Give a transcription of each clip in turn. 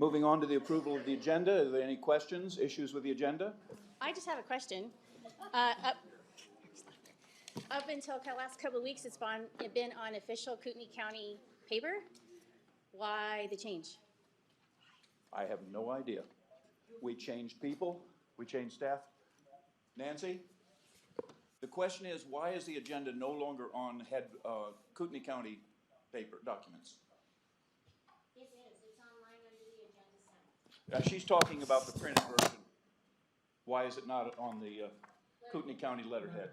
Moving on to the approval of the agenda. Are there any questions, issues with the agenda? I just have a question. Up until the last couple of weeks, it's been on official Kootenai County paper. Why the change? I have no idea. We changed people, we changed staff. Nancy? The question is, why is the agenda no longer on Kootenai County paper documents? It is. It's online under the agenda center. She's talking about the printed version. Why is it not on the Kootenai County letterhead?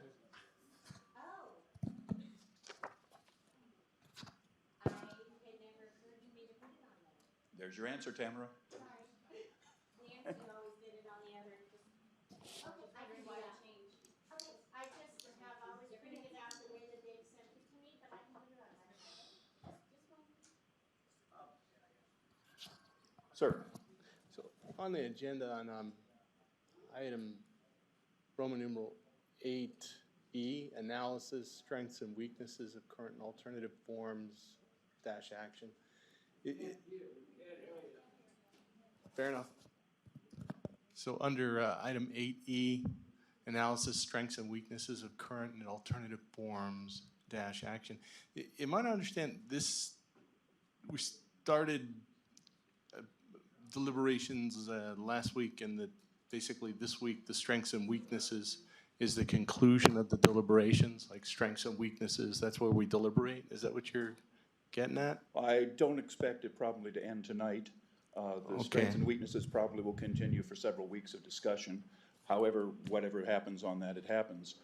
There's your answer, Tamara. Nancy always did it on the other. Okay, I can do that. Change. Okay, I just have always printed it out the way that they've sent it to me, but I can do it on that. Just one. Sir. So on the agenda on item Roman numeral 8E, analysis, strengths and weaknesses of current and alternative forms dash action. Fair enough. So under item 8E, analysis, strengths and weaknesses of current and alternative forms dash action. Am I to understand this? We started deliberations last week, and basically this week the strengths and weaknesses is the conclusion of the deliberations, like strengths and weaknesses. That's where we deliberate. Is that what you're getting at? I don't expect it probably to end tonight. The strengths and weaknesses probably will continue for several weeks of discussion. However, whatever happens on that, it happens.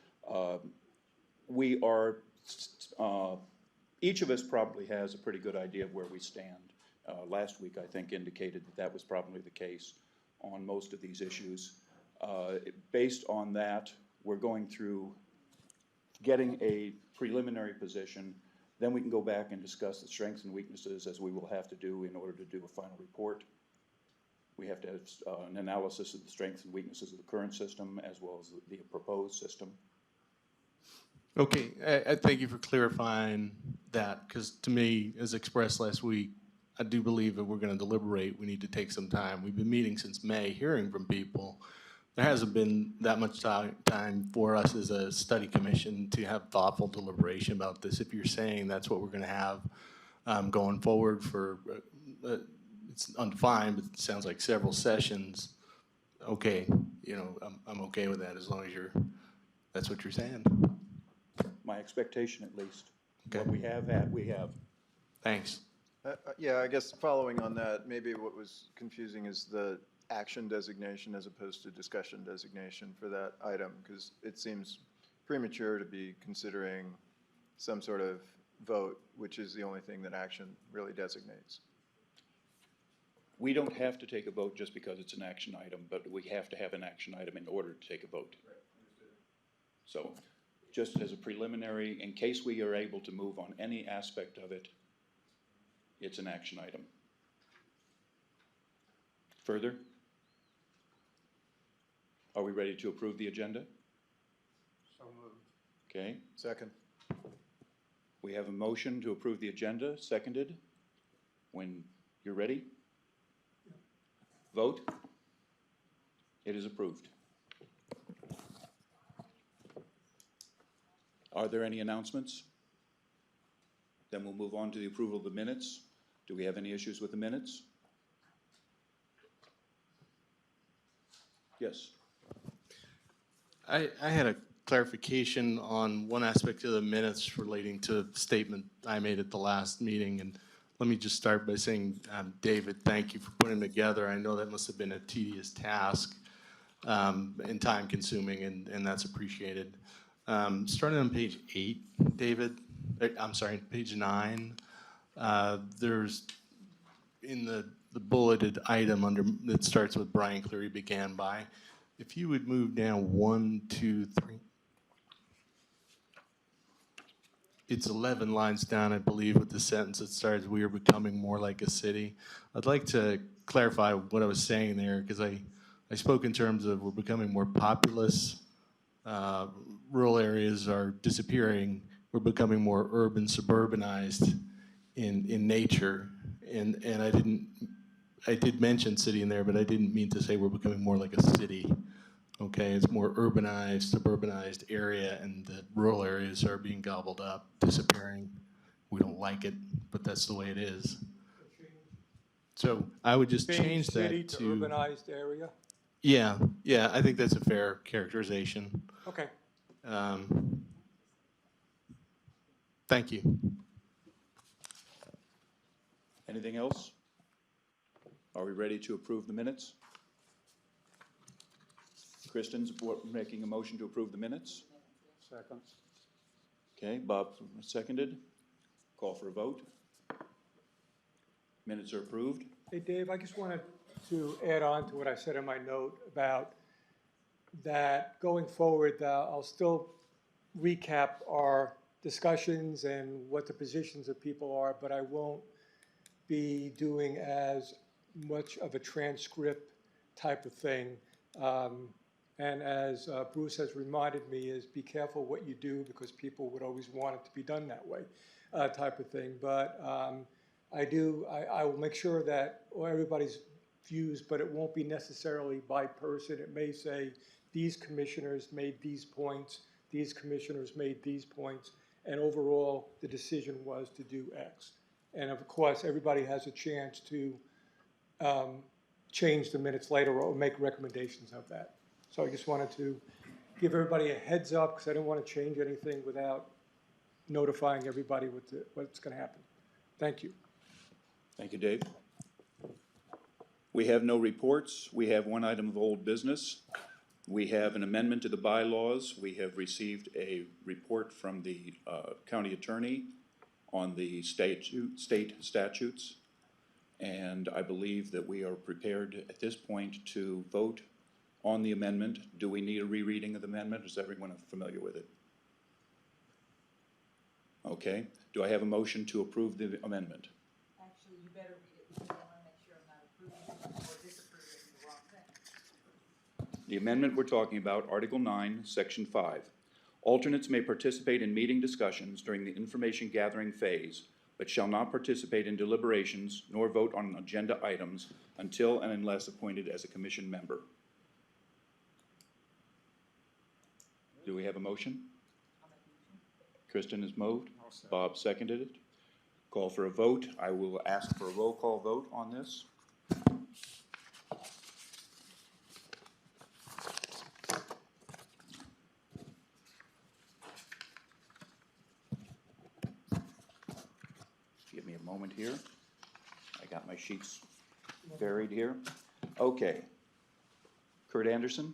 We are, each of us probably has a pretty good idea of where we stand. Last week, I think, indicated that that was probably the case on most of these issues. Based on that, we're going through getting a preliminary position. Then we can go back and discuss the strengths and weaknesses, as we will have to do in order to do a final report. We have to have an analysis of the strengths and weaknesses of the current system as well as the proposed system. Okay, I thank you for clarifying that, because to me, as expressed last week, I do believe that we're going to deliberate. We need to take some time. We've been meeting since May, hearing from people. There hasn't been that much time for us as a study commission to have thoughtful deliberation about this. If you're saying that's what we're going to have going forward for, it's undefined, but it sounds like several sessions. Okay, you know, I'm okay with that as long as that's what you're saying. My expectation, at least. Okay. What we have had, we have. Thanks. Yeah, I guess following on that, maybe what was confusing is the action designation as opposed to discussion designation for that item, because it seems premature to be considering some sort of vote, which is the only thing that action really designates. We don't have to take a vote just because it's an action item, but we have to have an action item in order to take a vote. Right. So just as a preliminary, in case we are able to move on any aspect of it, it's an action item. Further? Are we ready to approve the agenda? So moved. Okay. Second. We have a motion to approve the agenda, seconded. When you're ready, vote. It is approved. Are there any announcements? Then we'll move on to the approval of the minutes. Do we have any issues with the minutes? Yes. I had a clarification on one aspect of the minutes relating to a statement I made at the last meeting. And let me just start by saying, David, thank you for putting them together. I know that must have been a tedious task and time consuming, and that's appreciated. Starting on page 8, David, I'm sorry, page 9, there's in the bulleted item under that starts with Brian Cleary began by. If you would move down 1, 2, 3. It's 11 lines down, I believe, with the sentence that starts, "We are becoming more like a city." I'd like to clarify what I was saying there, because I spoke in terms of we're becoming more populous, rural areas are disappearing, we're becoming more urban, suburbanized in nature, and I didn't I did mention city in there, but I didn't mean to say we're becoming more like a city. Okay, it's more urbanized, suburbanized area, and the rural areas are being gobbled up, disappearing. We don't like it, but that's the way it is. So I would just change City that to to, urbanized area? yeah, I think that's a fair characterization. Okay. Thank you. Anything else? Are we ready to approve the minutes? Kristen's making a motion to approve the minutes. Second. Okay, Bob seconded. Call for a vote. Minutes are approved. Hey, Dave, I just wanted to add on to what I said in my note about that going forward, I'll still recap our discussions and what the positions of people are, but I won't be doing as much of a transcript type of thing. And as Bruce has reminded me, is be careful what you do because people would always want it to be done that way, type of thing. But I will make sure that everybody's views, but it won't be necessarily by person. It may say these commissioners made these points, these commissioners made these points, and overall the decision was to do X. And of course, everybody has a chance to change the minutes later or make recommendations of that. So I just wanted to give everybody a heads up because I didn't want to change anything without notifying everybody what's going to happen. Thank you. Thank you, Dave. We have no reports. We have one item of old business. We have an amendment to the bylaws. We have received a report from the county attorney on the state statutes. And I believe that we are prepared at this point to vote on the amendment. Do we need a rereading of the amendment? Is everyone familiar with it? Okay. Do I have a motion to approve the amendment? Actually, you better read it because I want to make sure I'm not approving it or disapproving the wrong thing. The amendment we're talking about, Article 9, Section 5. Alternates may participate in meeting discussions during the information gathering phase, but shall not participate in deliberations nor vote on agenda items until and unless appointed as a commission member. Do we have a motion? Kristen has moved. Bob seconded it. Call for a vote. I will ask for a roll call vote on this. Give me a moment here. I got my sheets buried here. Okay. Kurt Anderson?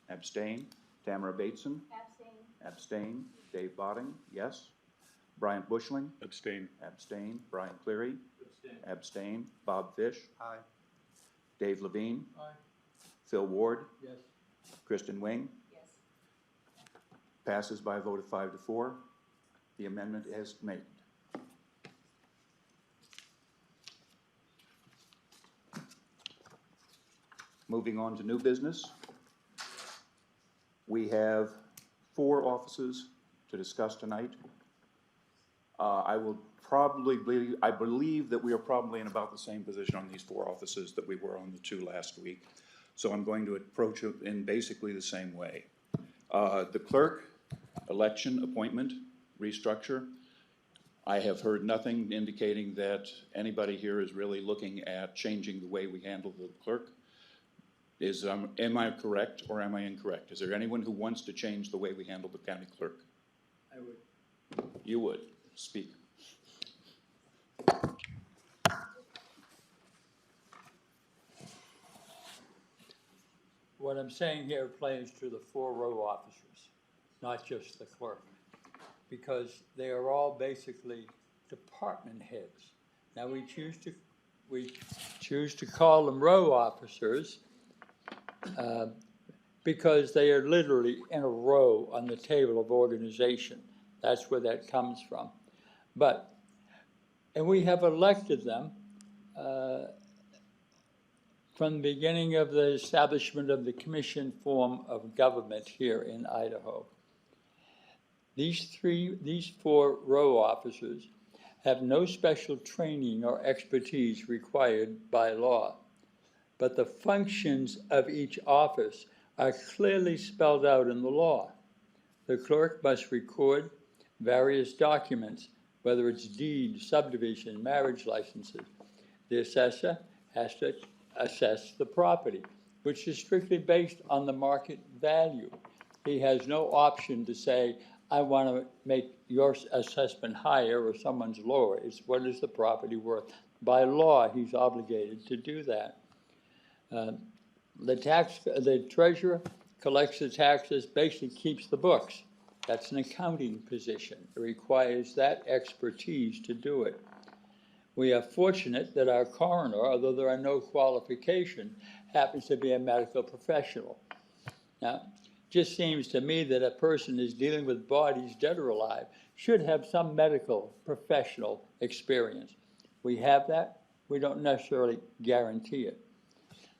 Abstain. Tamara Bateson? Abstain. Abstain. Dave Botting? Yes. Bryant Bushling? Abstain. Abstain. Brian Cleary? Abstain. Bob Fish? Aye. Dave Levine? Aye. Phil Ward? Yes. Kristen Wing? Yes. Passes by a vote of 5-4. The amendment is made. Moving on to new business. We have 4 offices to discuss tonight. I believe that we are probably in about the same position on these 4 offices that we were on the 2 last week. So I'm going to approach it in basically the same way. The clerk, election, appointment, restructure. I have heard nothing indicating that anybody here is really looking at changing the way we handle the clerk. Am I correct or am I incorrect? Is there anyone who wants to change the way we handle the county clerk? I would. You would. Speak. What I'm saying here applies to the 4 row officers, not just the clerk, because they are all basically department heads. Now, we choose to call them row officers because they are literally in a row on the table of organization. That's where that comes from. And we have elected them from the beginning of the establishment of the commission form of government here in Idaho. These 4 row officers have no special training or expertise required by law, but the functions of each office are clearly spelled out in the law. The clerk must record various documents, whether it's deeds, subdivision, marriage licenses. The assessor has to assess the property, which is strictly based on the market value. He has no option to say, I want to make your assessment higher or someone's lower. It's what is the property worth. By law, he's obligated to do that. The treasurer collects the taxes, basically keeps the books. That's an accounting position. It requires that expertise to do it. We are fortunate that our coroner, although there are no qualifications, happens to be a medical professional. Now, just seems to me that a person is dealing with bodies, dead or alive, should have some medical professional experience. We have that. We don't necessarily guarantee it.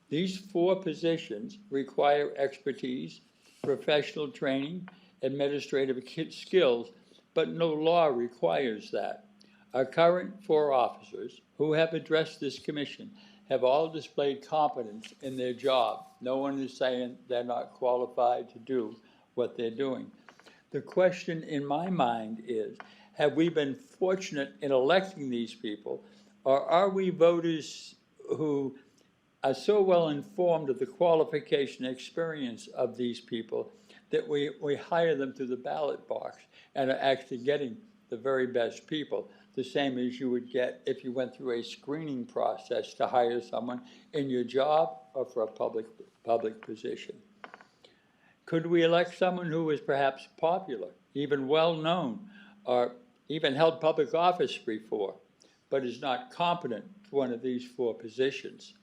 These 4 positions require expertise, professional training, administrative skills, but no law requires that. Our current 4 officers who have addressed this commission have all displayed competence in their job. No one is saying they're not qualified to do what they're doing. The question in my mind is, have we been fortunate in electing these people, or are we voters who are so well informed of the qualification and experience of these people that we hire them through the ballot box and are actually getting the very best people, the same as you would get if you went through a screening process to hire someone in your job or for a public position. Could we elect someone who is perhaps popular, even well-known, or even held public office before, but is not competent for one of these 4 positions?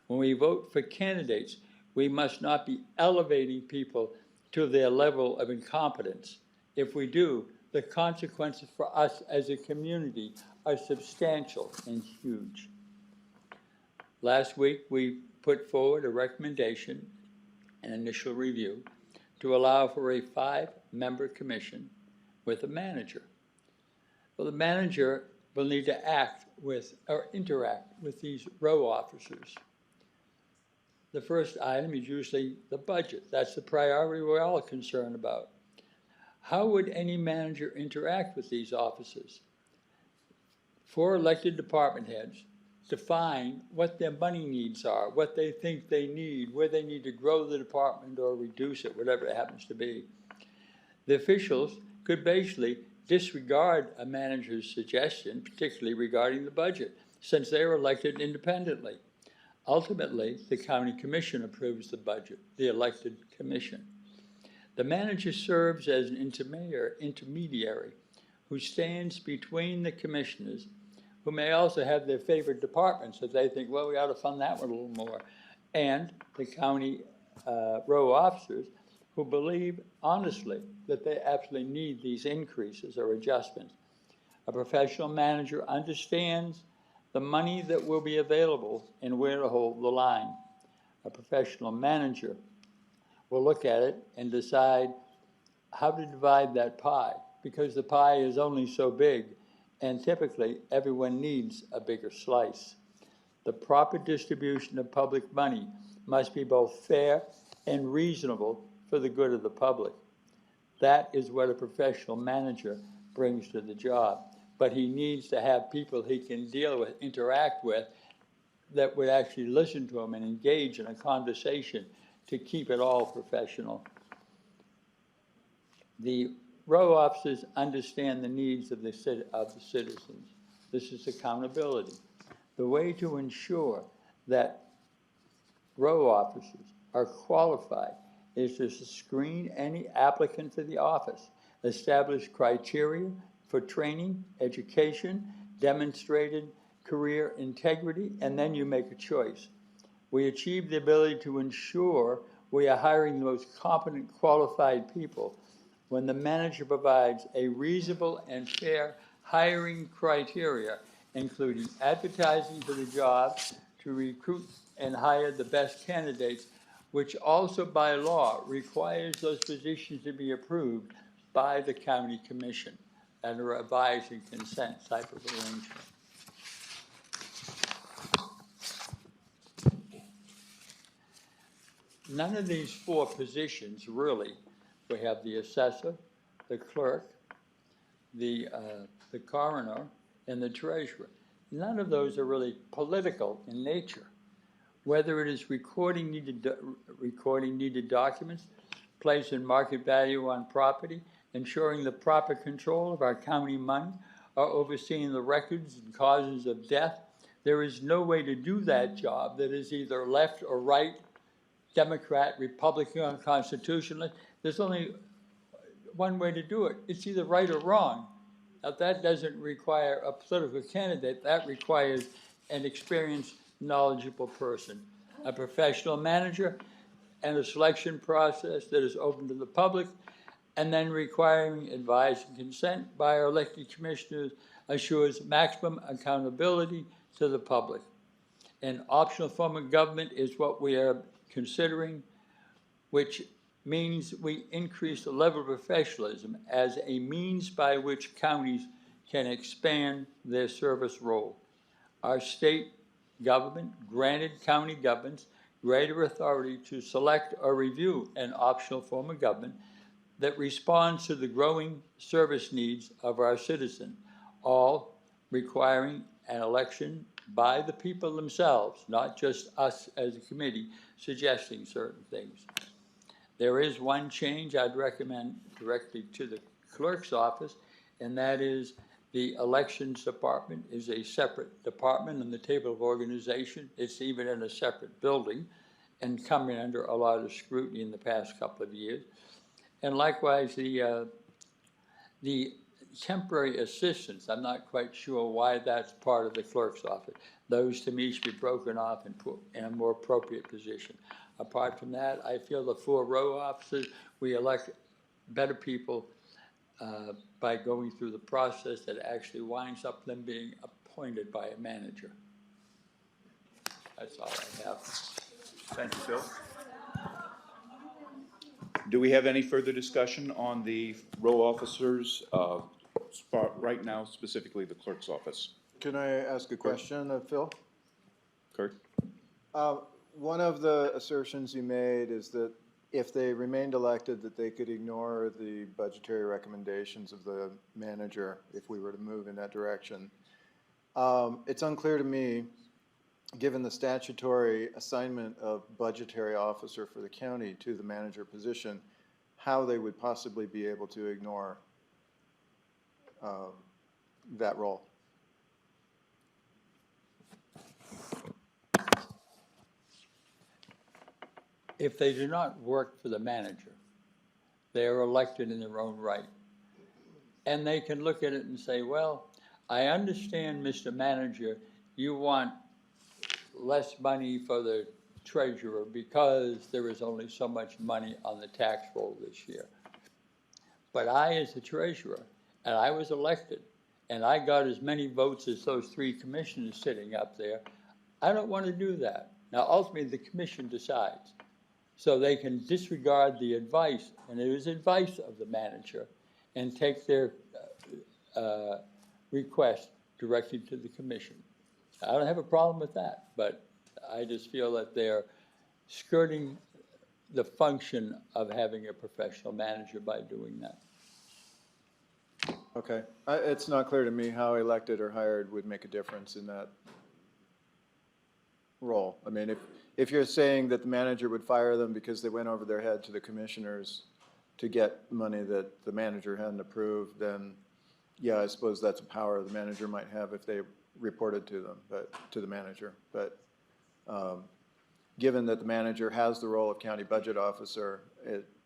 When we vote for candidates, we must not be elevating people to their level of incompetence. If we do, the consequences for us as a community are substantial and huge. Last week, we put forward a recommendation, an initial review, to allow for a 5-member commission with a manager. Well, the manager will need to act with or interact with these row officers. The first item is usually the budget. That's the priority we're all concerned about. How would any manager interact with these officers? 4 elected department heads define what their money needs are, what they think they need, where they need to grow the department or reduce it, whatever it happens to be. The officials could basically disregard a manager's suggestion, particularly regarding the budget, since they are elected independently. Ultimately, the county commission approves the budget, the elected commission. The manager serves as an intermediary who stands between the commissioners, who may also have their favorite departments that they think, well, we ought to fund that one a little more, and the county row officers who believe honestly that they absolutely need these increases or adjustments. A professional manager understands the money that will be available and where to hold the line. A professional manager will look at it and decide how to divide that pie, because the pie is only so big, and typically everyone needs a bigger slice. The proper distribution of public money must be both fair and reasonable for the good of the public. That is what a professional manager brings to the job. But he needs to have people he can deal with, interact with, that would actually listen to him and engage in a conversation to keep it all professional. The row officers understand the needs of the citizens. This is accountability. The way to ensure that row officers are qualified is to screen any applicant for the office, establish criteria for training, education, demonstrated career integrity, and then you make a choice. We achieve the ability to ensure we are hiring the most competent, qualified people when the manager provides a reasonable and fair hiring criteria, including advertising for the job to recruit and hire the best candidates, which also by law requires those positions to be approved by the county commission. and a advise and consent type of arrangement. None of these four positions really, we have the assessor, the clerk, the coroner, and the treasurer. None of those are really political in nature. Whether it is recording needed documents, placing market value on property, ensuring the proper control of our county money, or overseeing the records and causes of death, there is no way to do that job that is either left or right, Democrat, Republican, or constitutionalist. There's only one way to do it. It's either right or wrong. Now, that doesn't require a political candidate. That requires an experienced, knowledgeable person, a professional manager, and a selection process that is open to the public, and then requiring advice and consent by our elected commissioners assures maximum accountability to the public. An optional form of government is what we are considering, which means we increase the level of professionalism as a means by which counties can expand their service role. Our state government granted county governments greater authority to select or review an optional form of government that responds to the growing service needs of our citizens, all requiring an election by the people themselves, not just us as a committee suggesting certain things. There is one change I'd recommend directly to the clerk's office, and that is the elections department is a separate department in the table of organization. It's even in a separate building and coming under a lot of scrutiny in the past couple of years. And likewise, the temporary assistants, I'm not quite sure why that's part of the clerk's office. Those to me should be broken off and put in a more appropriate position. Apart from that, I feel the 4 row officers, we elect better people by going through the process that actually winds up them being appointed by a manager. That's all I have. Thank you, Phil. Do we have any further discussion on the row officers, right now, specifically the clerk's office? Can I ask a question of Phil? Kurt? One of the assertions you made is that if they remained elected, that they could ignore the budgetary recommendations of the manager if we were to move in that direction. It's unclear to me, given the statutory assignment of budgetary officer for the county to the manager position, how they would possibly be able to ignore that role. If they do not work for the manager, they are elected in their own right. And they can look at it and say, well, I understand, Mr. Manager, you want less money for the treasurer because there is only so much money on the tax roll this year. But I, as the treasurer, and I was elected, and I got as many votes as those 3 commissioners sitting up there, I don't want to do that. Now, ultimately, the commission decides. So they can disregard the advice, and it is advice of the manager, and take their request directly to the commission. I don't have a problem with that, but I just feel that they're skirting the function of having a professional manager by doing that. Okay. It's not clear to me how elected or hired would make a difference in that role. I mean, if you're saying that the manager would fire them because they went over their head to the commissioners to get money that the manager hadn't approved, then yeah, I suppose that's a power the manager might have if they reported to them, but to the manager. But given that the manager has the role of county budget officer,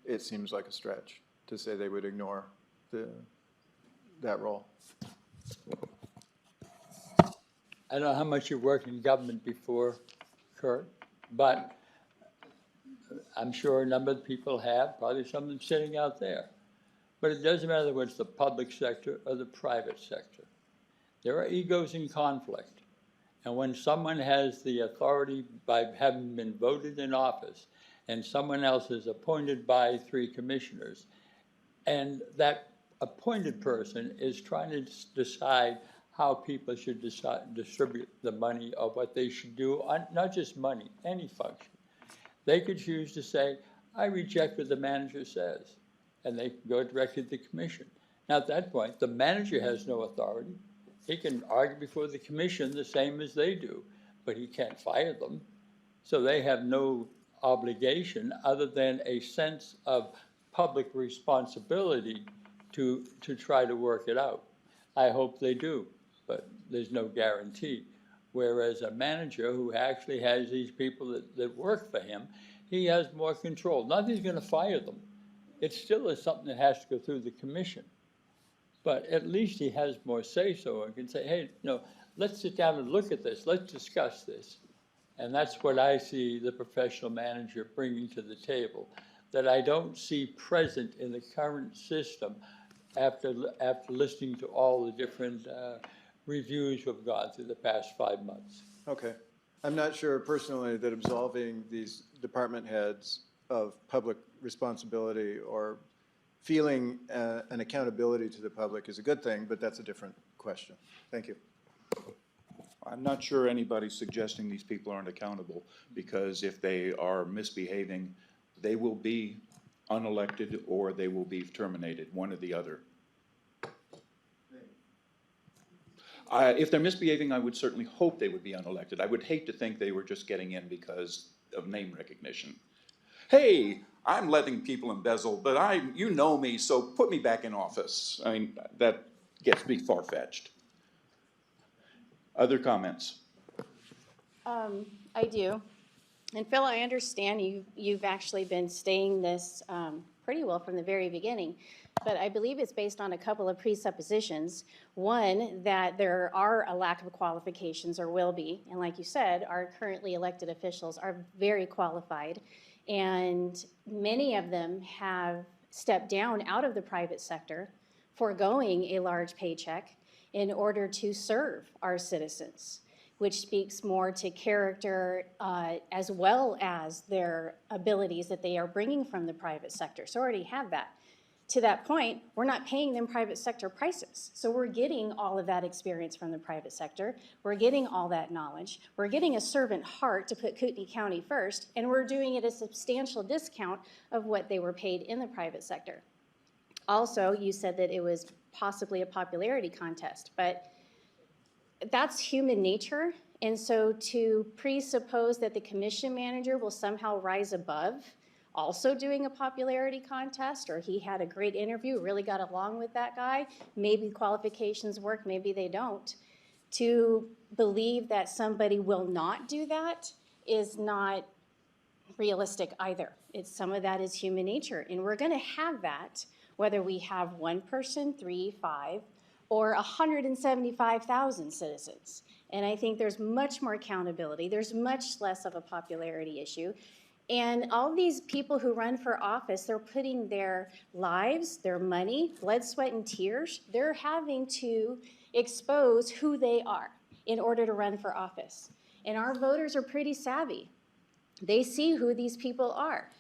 it seems like a stretch to say they would ignore that role. I don't know how much you've worked in government before, Kurt, but I'm sure a number of people have, probably some of them sitting out there. But it doesn't matter whether it's the public sector or the private sector. There are egos in conflict. And when someone has the authority by having been voted in office and someone else is appointed by 3 commissioners, and that appointed person is trying to decide how people should distribute the money or what they should do, on not just money, any function. They could choose to say, I reject what the manager says, and they can go directly to the commission. Now, at that point, the manager has no authority. He can argue before the commission the same as they do, but he can't fire them. So they have no obligation other than a sense of public responsibility to try to work it out. I hope they do, but there's no guarantee. Whereas a manager who actually has these people that work for him, he has more control. Not that he's going to fire them. It still is something that has to go through the commission. But at least he has more say-so and can say, hey, let's sit down and look at this. Let's discuss this. And that's what I see the professional manager bringing to the table, that I don't see present in the current system after listening to all the different reviews we've gone through the past 5 months. Okay. I'm not sure personally that absolving these department heads of public responsibility or feeling an accountability to the public is a good thing, but that's a different question. Thank you. I'm not sure anybody's suggesting these people aren't accountable, because if they are misbehaving, they will be unelected or they will be terminated, one or the other. If they're misbehaving, I would certainly hope they would be unelected. I would hate to think they were just getting in because of name recognition. Hey, I'm letting people embezzle, but you know me, so put me back in office. I mean, that gets to be far-fetched. Other comments? I do. And Phil, I understand you've actually been stating this pretty well from the very beginning, but I believe it's based on a couple of presuppositions. One, that there are a lack of qualifications, or will be, and like you said, our currently elected officials are very qualified, and many of them have stepped down out of the private sector, foregoing a large paycheck in order to serve our citizens, which speaks more to character as well as their abilities that they are bringing from the private sector. So already have that. To that point, we're not paying them private sector prices. So we're getting all of that experience from the private sector. We're getting all that knowledge. We're getting a servant heart to put Kootenai County first, and we're doing it a substantial discount of what they were paid in the private sector. Also, you said that it was possibly a popularity contest, but that's human nature. And so to presuppose that the commission manager will somehow rise above also doing a popularity contest, or he had a great interview, really got along with that guy, maybe qualifications work, maybe they don't. To believe that somebody will not do that is not realistic either. Some of that is human nature, and we're gonna have that whether we have one person, 3, 5, or 175,000 citizens. And I think there's much more accountability. There's much less of a popularity issue. And all these people who run for office, they're putting their lives, their money, blood, sweat, and tears, they're having to expose who they are in order to run for office. And our voters are pretty savvy. They see who these people are.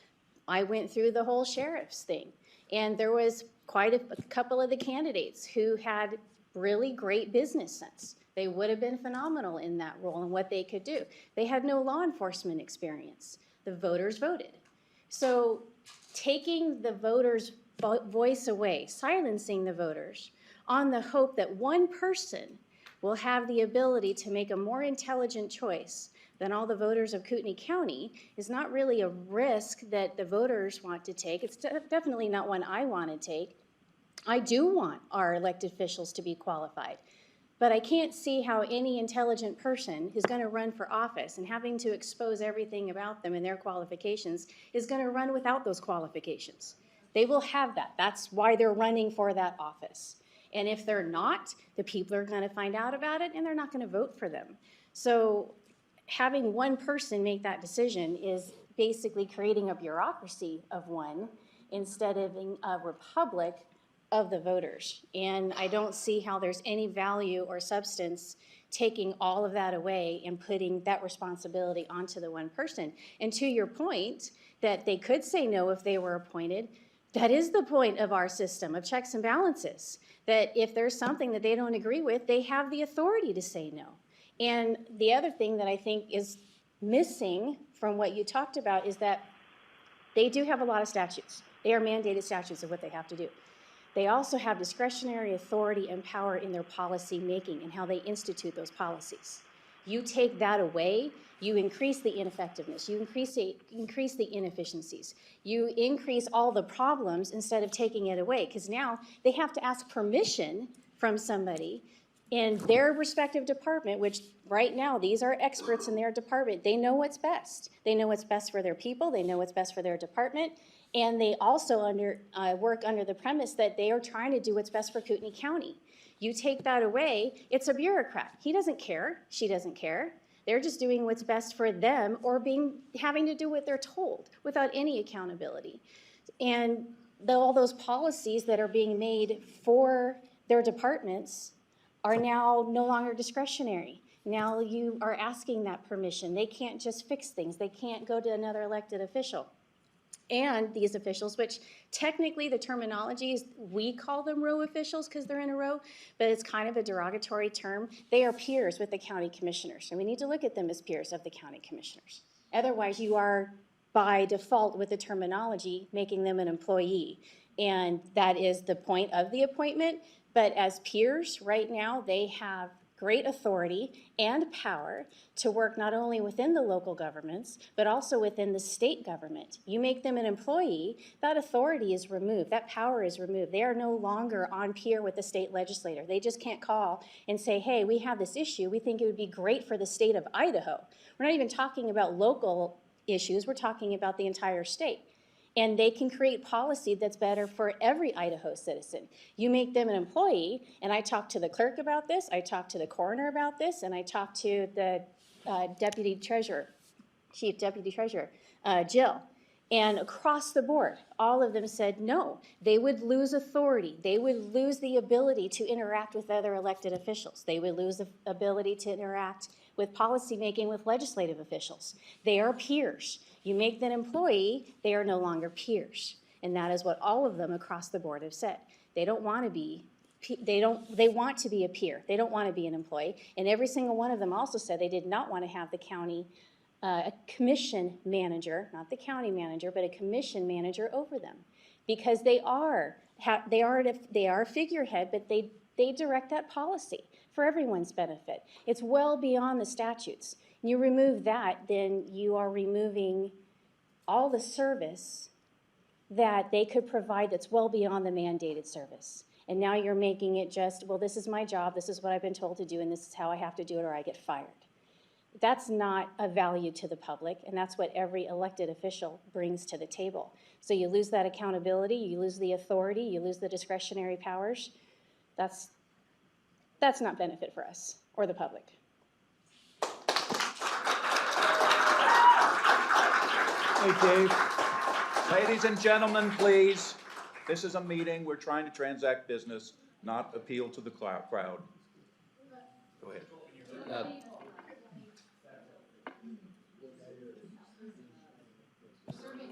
I went through the whole sheriff's thing, and there was quite a couple of the candidates who had really great business sense. They would have been phenomenal in that role and what they could do. They had no law enforcement experience. The voters voted. So taking the voters' voice away, silencing the voters on the hope that one person will have the ability to make a more intelligent choice than all the voters of Kootenai County is not really a risk that the voters want to take. It's definitely not one I want to take. I do want our elected officials to be qualified. But I can't see how any intelligent person who's going to run for office and having to expose everything about them and their qualifications is going to run without those qualifications. They will have that. That's why they're running for that office. And if they're not, the people are going to find out about it and they're not going to vote for them. So having one person make that decision is basically creating a bureaucracy of one instead of a republic of the voters. And I don't see how there's any value or substance taking all of that away and putting that responsibility onto the one person. And to your point, that they could say no if they were appointed, That is the point of our system of checks and balances, that if there's something that they don't agree with, they have the authority to say no. And the other thing that I think is missing from what you talked about is that they do have a lot of statutes. They are mandated statutes of what they have to do. They also have discretionary authority and power in their policy making and how they institute those policies. You take that away, you increase the ineffectiveness, you increase the inefficiencies, you increase all the problems instead of taking it away, because now they have to ask permission from somebody in their respective department, which right now, these are experts in their department. They know what's best. They know what's best for their people, they know what's best for their department, and they also work under the premise that they are trying to do what's best for Kootenai County. You take that away, it's a bureaucrat. He doesn't care, she doesn't care. They're just doing what's best for them or having to do what they're told without any accountability. And all those policies that are being made for their departments are now no longer discretionary. Now you are asking that permission. They can't just fix things. They can't go to another elected official. And these officials, which technically the terminology is, we call them row officials because they're in a row, but it's kind of a derogatory term. They are peers with the county commissioners, and we need to look at them as peers of the county commissioners. Otherwise, you are, by default with the terminology, making them an employee. And that is the point of the appointment. But as peers, right now, they have great authority and power to work not only within the local governments, but also within the state government. You make them an employee, that authority is removed, that power is removed. They are no longer on peer with the state legislator. They just can't call and say, hey, we have this issue. We think it would be great for the state of Idaho. We're not even talking about local issues. We're talking about the entire state. And they can create policy that's better for every Idaho citizen. You make them an employee, and I talked to the clerk about this, I talked to the coroner about this, and I talked to the chief deputy treasurer, Jill. And across the board, all of them said no. They would lose authority. They would lose the ability to interact with other elected officials. They would lose the ability to interact with policymaking with legislative officials. They are peers. You make them an employee, they are no longer peers. And that is what all of them across the board have said. They don't want to be, they want to be a peer. They don't want to be an employee. And every single one of them also said they did not want to have the county, a commission manager, not the county manager, but a commission manager over them. Because they are a figurehead, but they direct that policy for everyone's benefit. It's well beyond the statutes. You remove that, then you are removing all the service that they could provide that's well beyond the mandated service. And now you're making it just, well, this is my job, this is what I've been told to do, and this is how I have to do it or I get fired. That's not a value to the public, and that's what every elected official brings to the table. So you lose that accountability, you lose the authority, you lose the discretionary powers. That's not benefit for us or the public. Hey, Dave. Ladies and gentlemen, please. This is a meeting. We're trying to transact business, not appeal to the crowd. Go ahead.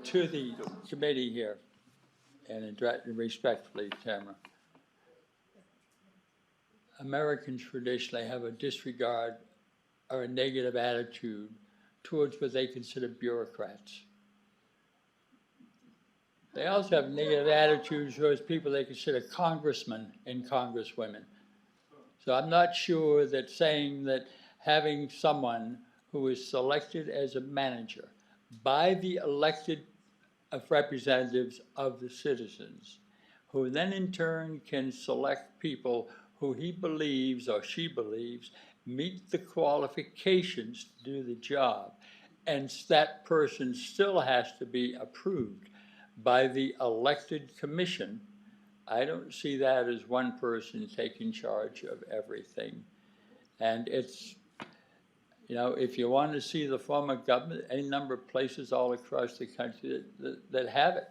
To the committee here, and respectfully, Tamara, Americans traditionally have a disregard or a negative attitude towards what they consider bureaucrats. They also have negative attitudes towards people they consider congressmen and congresswomen. So I'm not sure that saying that having someone who is selected as a manager by the elected representatives of the citizens, who then in turn can select people who he believes or she believes meet the qualifications to do the job, and that person still has to be approved by the elected commission. I don't see that as one person taking charge of everything. And it's, you know, if you want to see the form of government, any number of places all across the country that have it.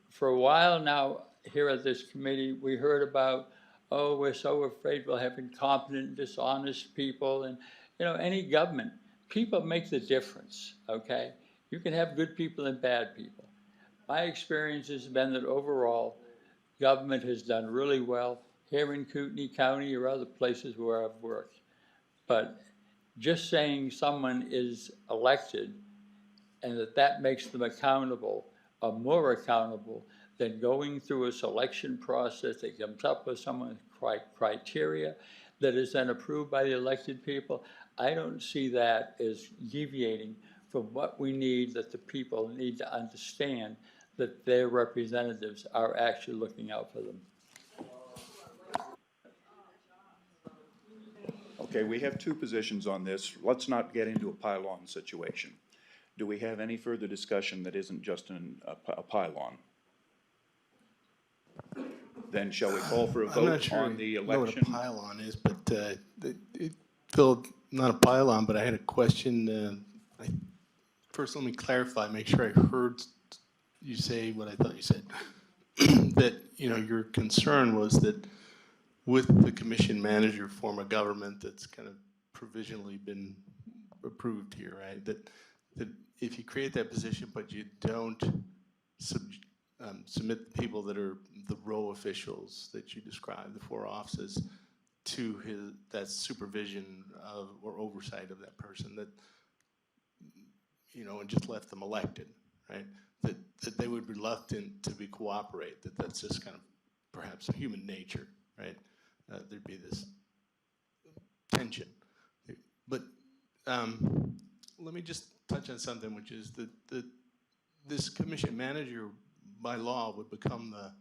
For a while now, here at this committee, we heard about, oh, we're so afraid we'll have incompetent, dishonest people. And, you know, any government, people make the difference, okay? You can have good people and bad people. My experience has been that overall, government has done really well here in Kootenai County or other places where I've worked. But just saying someone is elected and that makes them accountable or more accountable than going through a selection process that comes up with someone's criteria that is then approved by the elected people, I don't see that as deviating from what we need, that the people need to understand that their representatives are actually looking out for them. Okay, we have two positions on this. Let's not get into a pylon situation. Do we have any further discussion that isn't just a pylon? Then shall we call for a I'm not vote sure on the I know what a election? pylon is, but Phil, not a pylon, but I had a question. First, let me clarify, make sure I heard you say what I thought you said. That, your concern was that with the commission manager form of government that's kind of provisionally been approved here, right? That if you create that position, but you don't submit the people that are the row officials that you described, the 4 offices, to that supervision of or oversight of that person, that and just left them elected, right? That they would be reluctant to cooperate. That's just kind of perhaps human nature, right? There'd be this tension. But let me just touch on something, which is that this commission manager by law would become the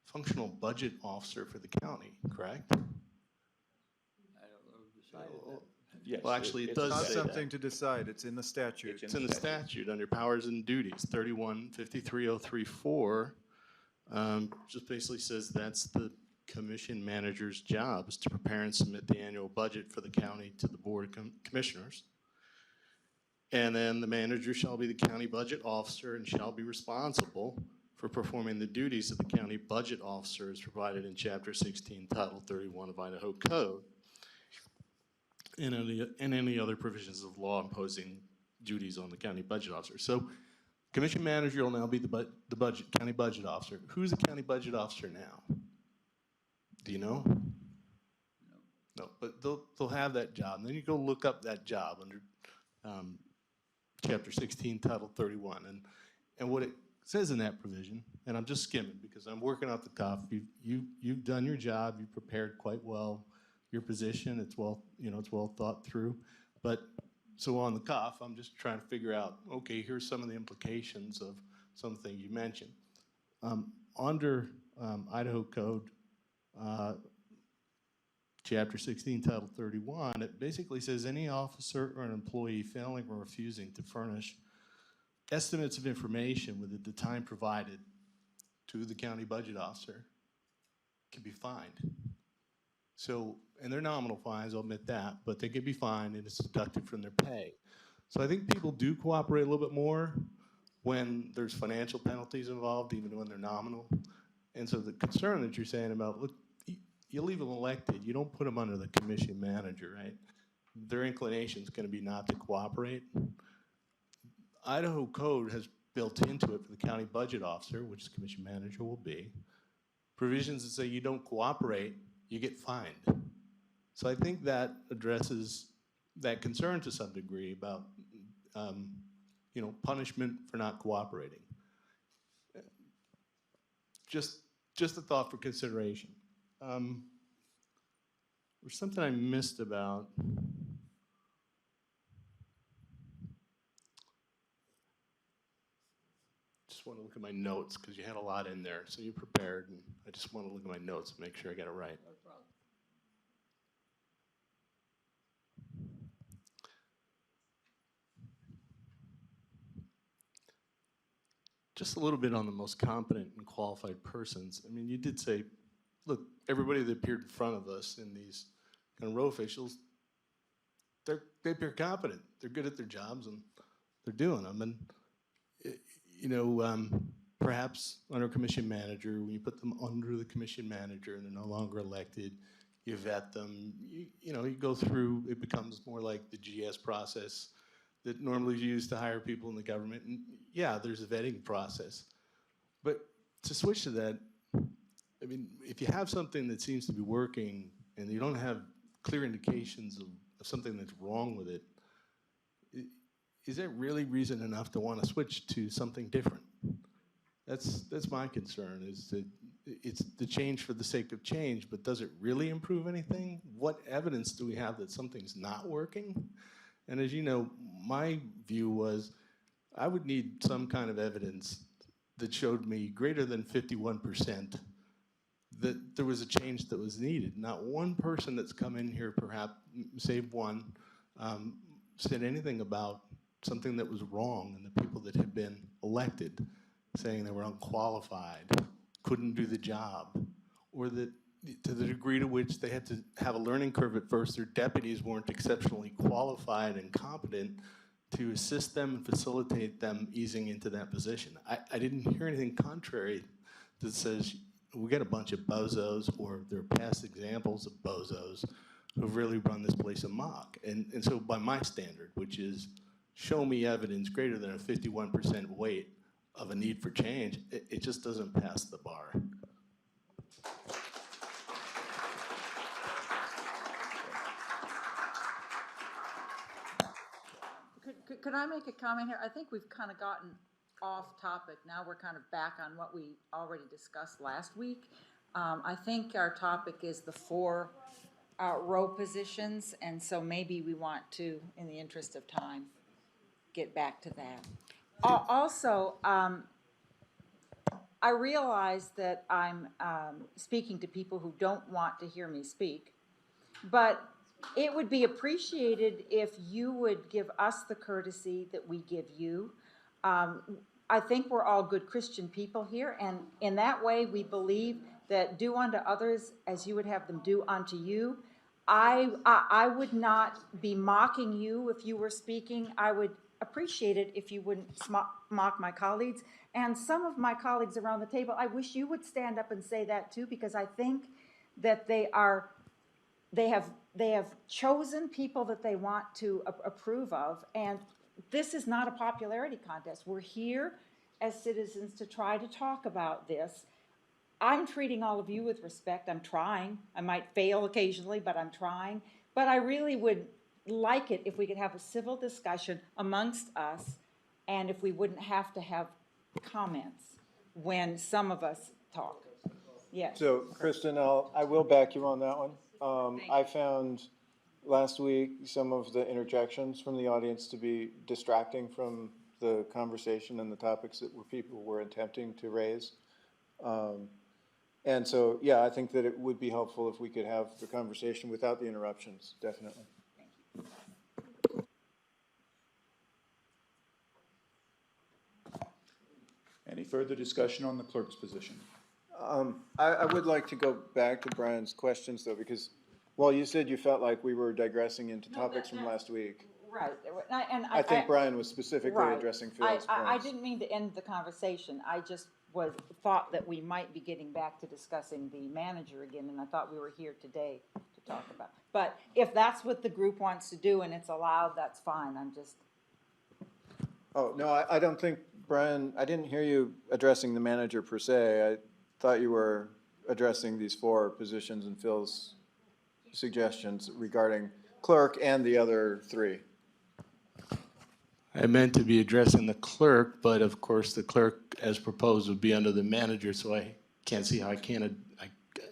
functional budget officer for the county, correct? I don't know who decided that. Yes, Well, actually, it it's does Not say something that. to decide, it's in the statute. It's in the statute under powers and duties, 3153.034. Just basically says that's the commission manager's job, is to prepare and submit the annual budget for the county to the board of commissioners. And then the manager shall be the county budget officer and shall be responsible for performing the duties of the county budget officer as provided in Chapter 16, Title 31 of Idaho Code, and any other provisions of law imposing duties on the county budget officer. So, commission manager will now be the county budget officer. Who's the county budget officer now? Do you know? No, but they'll have that job. And then you go look up that job under Chapter 16, Title 31, and what it says in that provision. And I'm just skimming because I'm working off the cuff. You've done your job. You've prepared quite well your position. It's well thought through. But so on the cuff, I'm just trying to figure out. Okay, here's some of the implications of some things you mentioned. Under Idaho Code. Chapter 16, Title 31, it basically says any officer or an employee failing or refusing to furnish estimates of information within the time provided to the county budget officer can be fined. So, and they're nominal fines, I'll admit that, but they can be fined and it's deducted from their pay. So I think people do cooperate a little bit more when there's financial penalties involved, even when they're nominal. And so the concern that you're saying about, look, you leave them elected, you don't put them under the commission manager, right? Their inclination is going to be not to cooperate. Idaho Code has built into it for the county budget officer, which the commission manager will be, provisions that say you don't cooperate, you get fined. So I think that addresses that concern to some degree about, punishment for not cooperating. Just a thought for consideration. There's something I missed about. Just want to look at my notes because you had a lot in there, so you prepared, and I just want to look at my notes and make sure I got it right. No problem. Just a little bit on the most competent and qualified persons. I mean, you did say, look, everybody that appeared in front of us in these kind of row officials, they appear competent. They're good at their jobs and they're doing them. And, perhaps under commission manager, when you put them under the commission manager and they're no longer elected, you vet them, you go through, it becomes more like the GS process that normally is used to hire people in the government. And yeah, there's a vetting process. But to switch to that, I mean, if you have something that seems to be working and you don't have clear indications of something that's wrong with it, is that really reason enough to want to switch to something different? That's my concern, is that it's the change for the sake of change, but does it really improve anything? What evidence do we have that something's not working? And as you know, my view was I would need some kind of evidence that showed me greater than 51% that there was a change that was needed. Not one person that's come in here, perhaps, save one, said anything about something that was wrong in the people that had been elected, saying they were unqualified, couldn't do the job, or that to the degree to which they had to have a learning curve at first, their deputies weren't exceptionally qualified and competent to assist them and facilitate them easing into that position. I didn't hear anything contrary that says we get a bunch of bozos, or there are past examples of bozos who've really run this place amok. And so by my standard, which is show me evidence greater than a 51% weight of a need for change, it just doesn't pass the bar. Could I make a comment here? I think we've kind of gotten off topic. Now we're kind of back on what we already discussed last week. I think our topic is the 4 row positions, and so maybe we want to, in the interest of time, get back to that. Also, I realize that I'm speaking to people who don't want to hear me speak, but it would be appreciated if you would give us the courtesy that we give you. I think we're all good Christian people here, and in that way we believe that do unto others as you would have them do unto you. I would not be mocking you if you were speaking. I would appreciate it if you wouldn't mock my colleagues. And some of my colleagues around the table, I wish you would stand up and say that too, because I think that they have chosen people that they want to approve of, and this is not a popularity contest. We're here as citizens to try to talk about this. I'm treating all of you with respect. I'm trying. I might fail occasionally, but I'm trying. But I really would like it if we could have a civil discussion amongst us, and if we wouldn't have to have comments when some of us talk. Yes. So, Kristen, I will back you on that one. I found last week some of the interjections from the audience to be distracting from the conversation and the topics that people were attempting to raise. And so, yeah, I think that it would be helpful if we could have the conversation without the interruptions, definitely. Any further discussion on the clerk's position? I would like to go back to Brian's questions, though, because while you said you felt like we were digressing into topics from last week, Right, I think Brian was specifically right. addressing Phil's points. I didn't mean to end the conversation. I just thought that we might be getting back to discussing the manager again, and I thought we were here today to talk about. But if that's what the group wants to do and it's allowed, that's fine. I'm just. Oh, no, I don't think, Brian, I didn't hear you addressing the manager per se. I thought you were addressing these 4 positions and Phil's suggestions regarding clerk and the other 3. I meant to be addressing the clerk, but of course the clerk as proposed would be under the manager, so I can't see how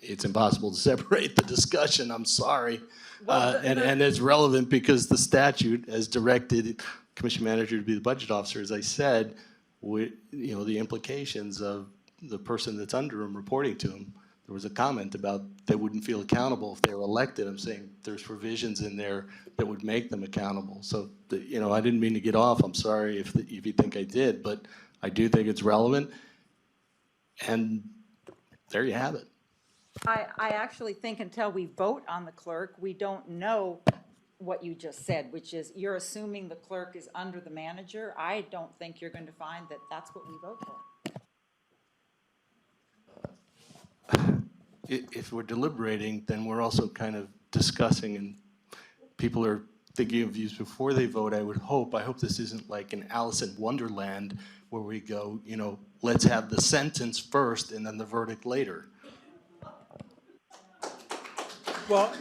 it's impossible to separate the discussion, I'm sorry. And it's relevant because the statute as directed commission manager to be the budget officer, as I said, the implications of the person that's under him reporting to him. There was a comment about they wouldn't feel accountable if they were elected. I'm saying there's provisions in there that would make them accountable. So, I didn't mean to get off. I'm sorry if you think I did, but I do think it's relevant. And there you have it. I actually think until we vote on the clerk, we don't know what you just said, which is you're assuming the clerk is under the manager. I don't think you're going to find that that's what we vote for. If we're deliberating, then we're also kind of discussing, and people are thinking of views before they vote. I hope this isn't like an Alice in Wonderland where we go, you know, let's have the sentence first and then the verdict later. Well,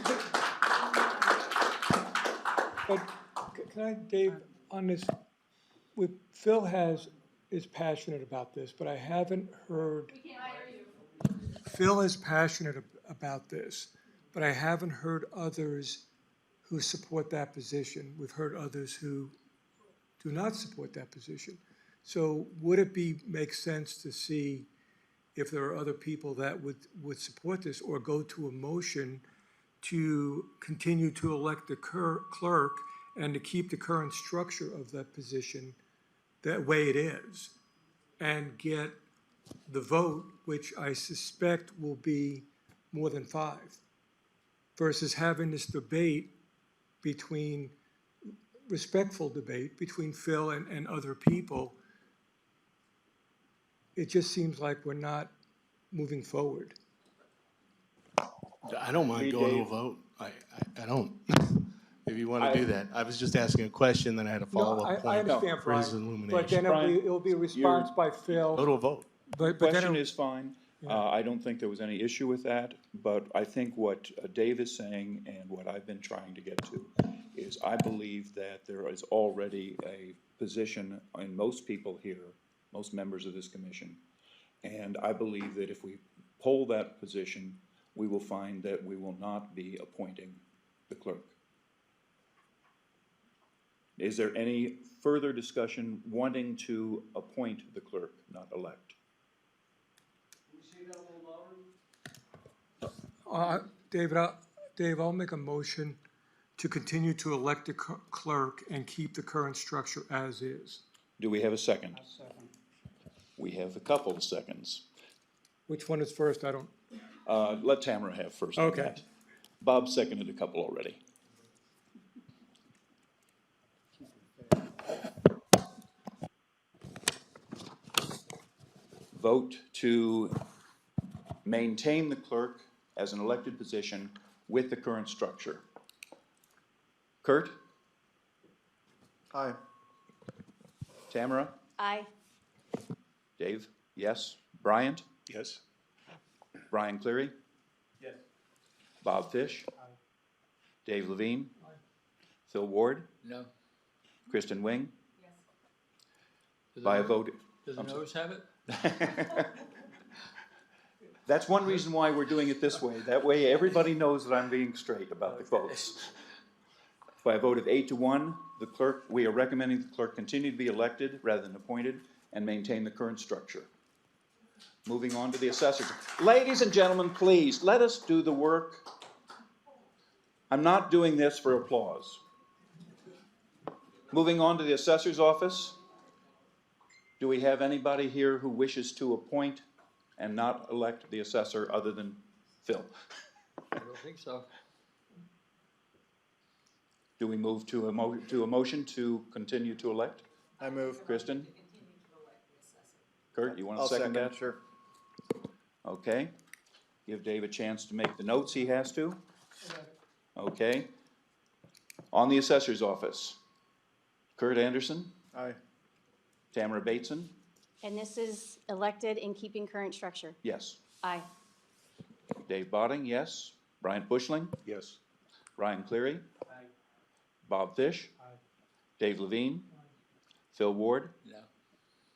but can I, Dave, on this, Phil is passionate about this, but I haven't heard. Phil is passionate about this, but I haven't heard others who support that position. We've heard others who do not support that position. So would it make sense to see if there are other people that would support this, or go to a motion to continue to elect the clerk and to keep the current structure of that position that way it is, and get the vote, which I suspect will be more than 5, versus having this respectful debate between Phil and other people. It just seems like we're not moving forward. I don't mind going to a vote. I don't. If you want to do that. I was just asking a question, then I had a No, follow-up I point understand, for his Brian, illumination. but then Brian, it'll be a response by Go Phil. to a vote. But then Question is fine. I don't think there was any issue with that, but I think what Dave is saying and what I've been trying to get to is I believe that there is already a position in most people here, most members of this commission. And I believe that if we poll that position, we will find that we will not be appointing the clerk. Is there any further discussion wanting to appoint the clerk, not elect? Dave, I'll make a motion to continue to elect the clerk and keep the current structure as is. Do we have a second? We have a couple of seconds. Which one is first? I don't. Let Tamara have first on Okay. that. Bob seconded a couple already. Vote to maintain the clerk as an elected position with the current structure. Kurt? Aye. Tamara? Aye. Dave? Yes. Bryant? Yes. Brian Cleary? Yes. Bob Fish? Dave Levine? Phil Ward? No. Kristen Wing? Does By a the- vote. Does the I'm sorry. nose have it? That's one reason why we're doing it this way. That way, everybody knows that I'm being straight about the votes. By a vote of 8-1, the clerk, we are recommending the clerk continue to be elected rather than appointed and maintain the current structure. Moving on to the assessors. Ladies and gentlemen, please, let us do the work. I'm not doing this for applause. Moving on to the assessor's office. Do we have anybody here who wishes to appoint and not elect the assessor other than Phil? I don't think so. Do we move to a motion to continue to elect? I move. Kristen? Kurt, you want to I'll second that? Sure. Okay. Give Dave a chance to make the notes he has to. Okay. On the assessor's office. Kurt Anderson, Aye. Tamara Bateson, And this is elected in keeping current structure. yes. Aye. Dave Botting, yes. Bryant Bushling, Yes. Ryan Cleary, Bob Fish, Dave Levine, Phil Ward, No.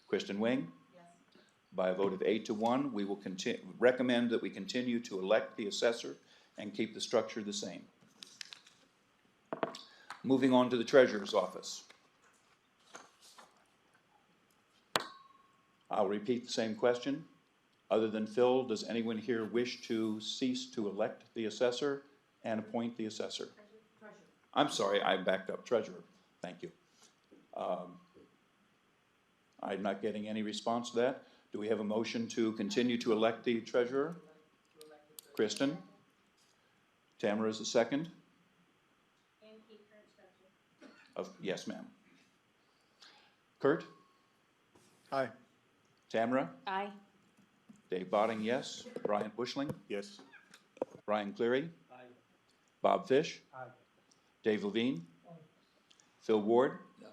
Kristen Wing. By a vote of 8-1, we will recommend that we continue to elect the assessor and keep the structure the same. Moving on to the treasurer's office. I'll repeat the same question. Other than Phil, does anyone here wish to cease to elect the assessor and appoint the assessor? I'm sorry, I backed up. Treasurer. Thank you. I'm not getting any response to that. Do we have a motion to continue to elect the treasurer? Kristen? Tamara is the second? And keep current structure. Yes, ma'am. Kurt? Aye. Tamara? Aye. Dave Botting, yes. Brian Bushling? Yes. Ryan Cleary? Aye. Bob Fish? Aye. Dave Levine? Phil Ward? No.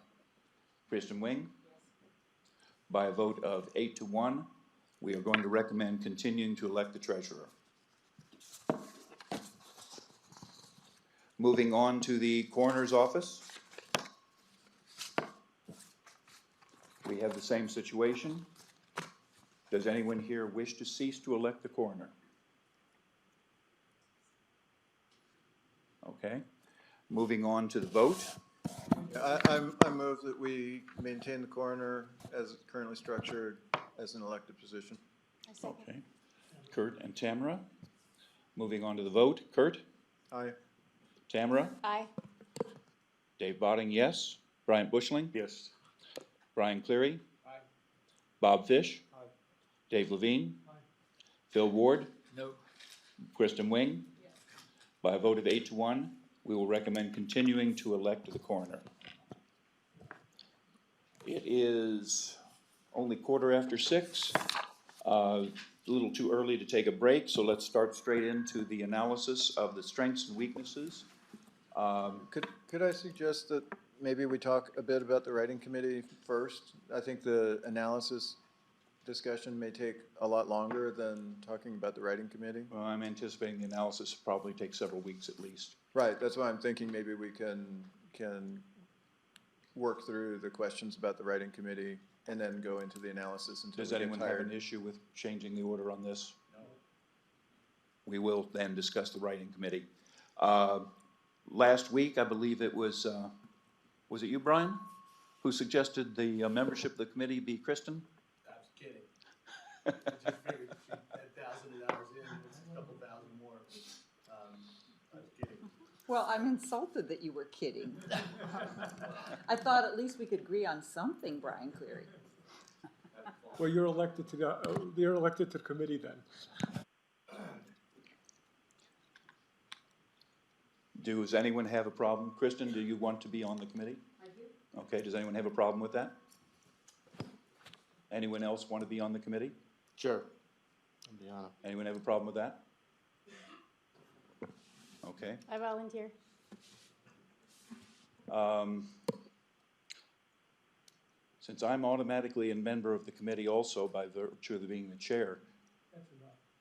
Kristen Wing? By a vote of 8-1, we are going to recommend continuing to elect the treasurer. Moving on to the coroner's office. We have the same situation. Does anyone here wish to cease to elect the coroner? Okay. Moving on to the vote. I move that we maintain the coroner as currently structured as an elected position. Okay. Kurt and Tamara. Moving on to the vote. Kurt? Aye. Tamara? Aye. Dave Botting, yes. Brian Bushling? Yes. Brian Cleary? Aye. Bob Fish? Aye. Dave Levine? Aye. Phil Ward? No. Kristen Wing? By a vote of 8-1, we will recommend continuing to elect the coroner. It is only 6:15. A little too early to take a break, so let's start straight into the analysis of the strengths and weaknesses. Could I suggest that maybe we talk a bit about the writing committee first? I think the analysis discussion may take a lot longer than talking about the writing committee. Well, I'm anticipating the analysis will probably take several weeks at least. Right, that's why I'm thinking maybe we can work through the questions about the writing committee and then go into the analysis until Does we get anyone have tired. an issue with changing the order on this? No. We will then discuss the writing committee. Last week, I believe it was it you, Brian, who suggested the membership of the committee be Kristen? I was kidding. I just figured $10,000 in, it's a couple thousand more. I was kidding. Well, I'm insulted that you were kidding. I thought at least we could agree on something, Brian Cleary. Well, you're elected to the committee then. Does anyone have a problem? Kristen, do you want to be on the committee? I do. Okay, does anyone have a problem with that? Anyone else want to be on the committee? Sure. I'll be on it. Anyone have a problem with that? Okay. I volunteer. Since I'm automatically a member of the committee also by virtue of being the chair,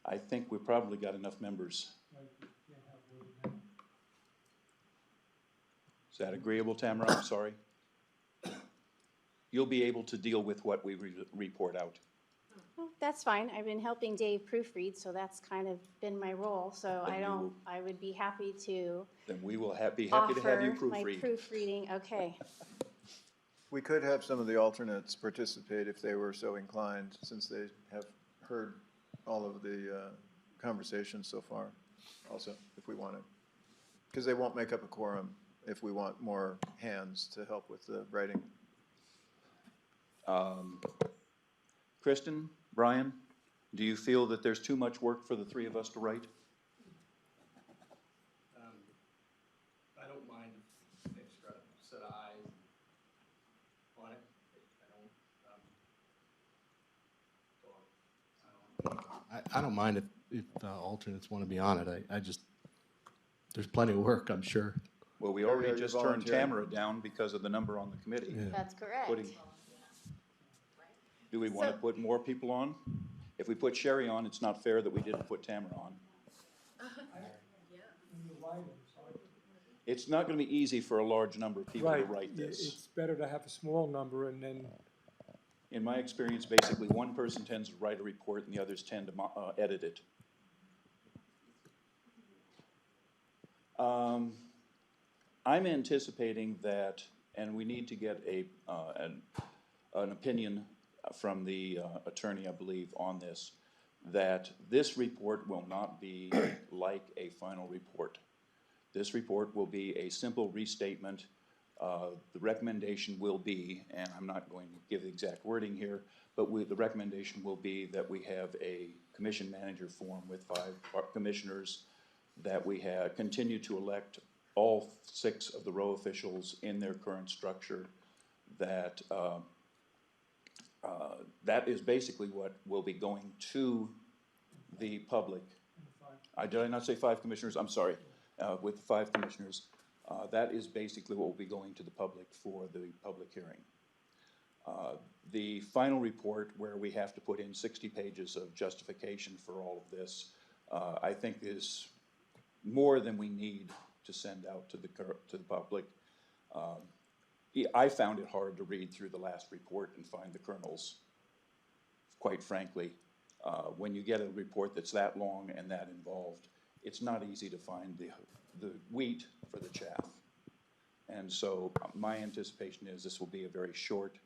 I think we probably got enough members. Is that agreeable, Tamara? I'm sorry. You'll be able to deal with what we report out. Well, that's fine. I've been helping Dave proofread, so that's kind of been my role. So Then I would be happy to Then we will be happy to have you offer my proofread. proofreading. Okay. We could have some of the alternates participate if they were so inclined, since they have heard all of the conversations so far, also, if we wanted. Because they won't make up a quorum if we want more hands to help with the writing. Kristen, Brian, do you feel that there's too much work for the three of us to write? I don't mind an extra set of eyes on it. I don't mind if alternates want to be on it. I just, there's plenty of work, I'm sure. Well, we Yeah, already you're just turned volunteering. Tamara down because of the number on the committee. Yeah. That's correct. Do we want to put more people on? If we put Sherry on, it's not fair that we didn't put Tamara on. It's not going to be easy for a large number of people to Right. write this. It's better to have a small number and then, In my experience, basically, one person tends to write a report and the others tend to edit it. I'm anticipating that, and we need to get an opinion from the attorney, I believe, on this, that this report will not be like a final report. This report will be a simple restatement. The recommendation will be, and I'm not going to give the exact wording here, but the recommendation will be that we have a commission manager form with 5 commissioners, that we continue to elect all 6 of the row officials in their current structure, that that is basically what will be going to the public. Did I not say 5 commissioners? I'm sorry. With the 5 commissioners, that is basically what will be going to the public for the public hearing. The final report, where we have to put in 60 pages of justification for all of this, I think is more than we need to send out to the public. I found it hard to read through the last report and find the kernels, quite frankly. When you get a report that's that long and that involved, it's not easy to find the wheat for the chaff. And so my anticipation is this will be a very short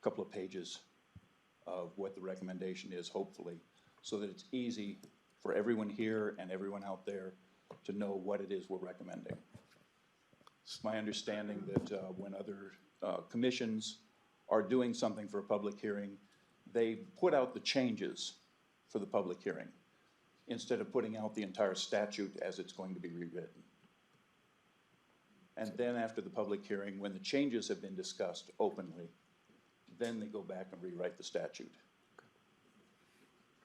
couple of pages of what the recommendation is, hopefully, so that it's easy for everyone here and everyone out there to know what it is we're recommending. It's my understanding that when other commissions are doing something for a public hearing, they put out the changes for the public hearing instead of putting out the entire statute as it's going to be rewritten. And then after the public hearing, when the changes have been discussed openly, then they go back and rewrite the statute.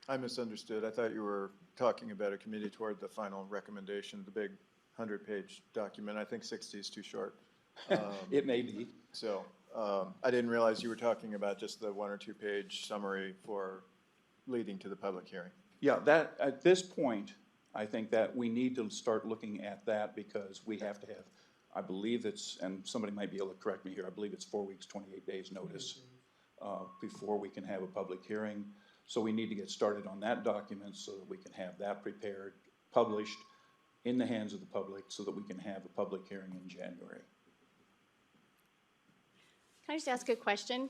I misunderstood. I thought you were talking about a committee toward the final recommendation, the big 100-page document. I think 60 is too short. It may be. So I didn't realize you were talking about just the 1 or 2 page summary for leading to the public hearing. Yeah, that, at this point, I think that we need to start looking at that because we have to have, I believe it's, and somebody might be able to correct me here, I believe it's 4 weeks, 28 days notice before we can have a public hearing. So we need to get started on that document so that we can have that prepared, published in the hands of the public so that we can have a public hearing in January. Can I just ask a question?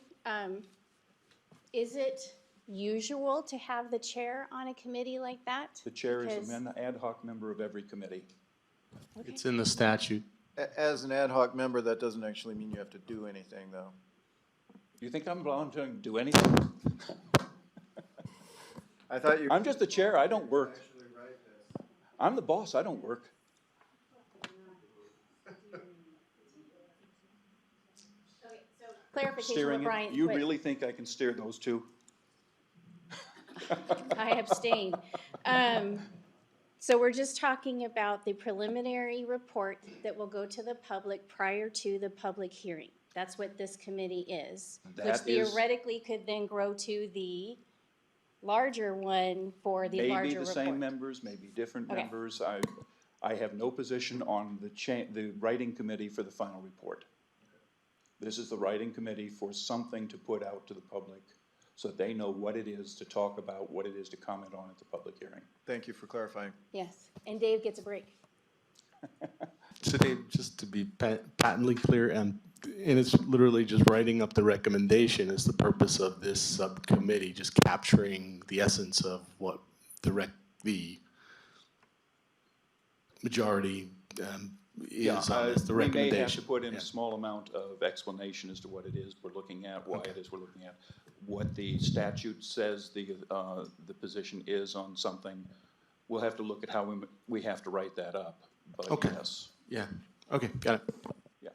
Is it usual to have the chair on a committee like that? The chair is Because- an ad hoc member of every committee. Okay. It's in the statute. As an ad hoc member, that doesn't actually mean you have to do anything, though. You think I'm volunteering to do anything? I thought you. I'm just the chair, I don't work. I'm the boss, I don't work. Okay, so clarification Steering for it, Brian. you what- really think I can steer those two? I abstain. So we're just talking about the preliminary report that will go to the public prior to the public hearing. That's what this committee is, which That is- theoretically could then grow to the larger one for the larger Maybe the report. same members, maybe different Okay. members. I have no position on the writing committee for the final report. This is the writing committee for something to put out to the public so that they know what it is to talk about, what it is to comment on at the public hearing. Thank you for clarifying. Yes, and Dave gets a break. So Dave, just to be patently clear, and it's literally just writing up the recommendation is the purpose of this subcommittee, just capturing the essence of what the majority is on this, the We may have to recommendation. put in Yeah. a small amount of explanation as to what it is we're looking at, why it is we're looking at, what the statute says the position is on something. We'll have to look at how we have to write that up, but Okay. yes. Yeah, okay, got it. Yeah.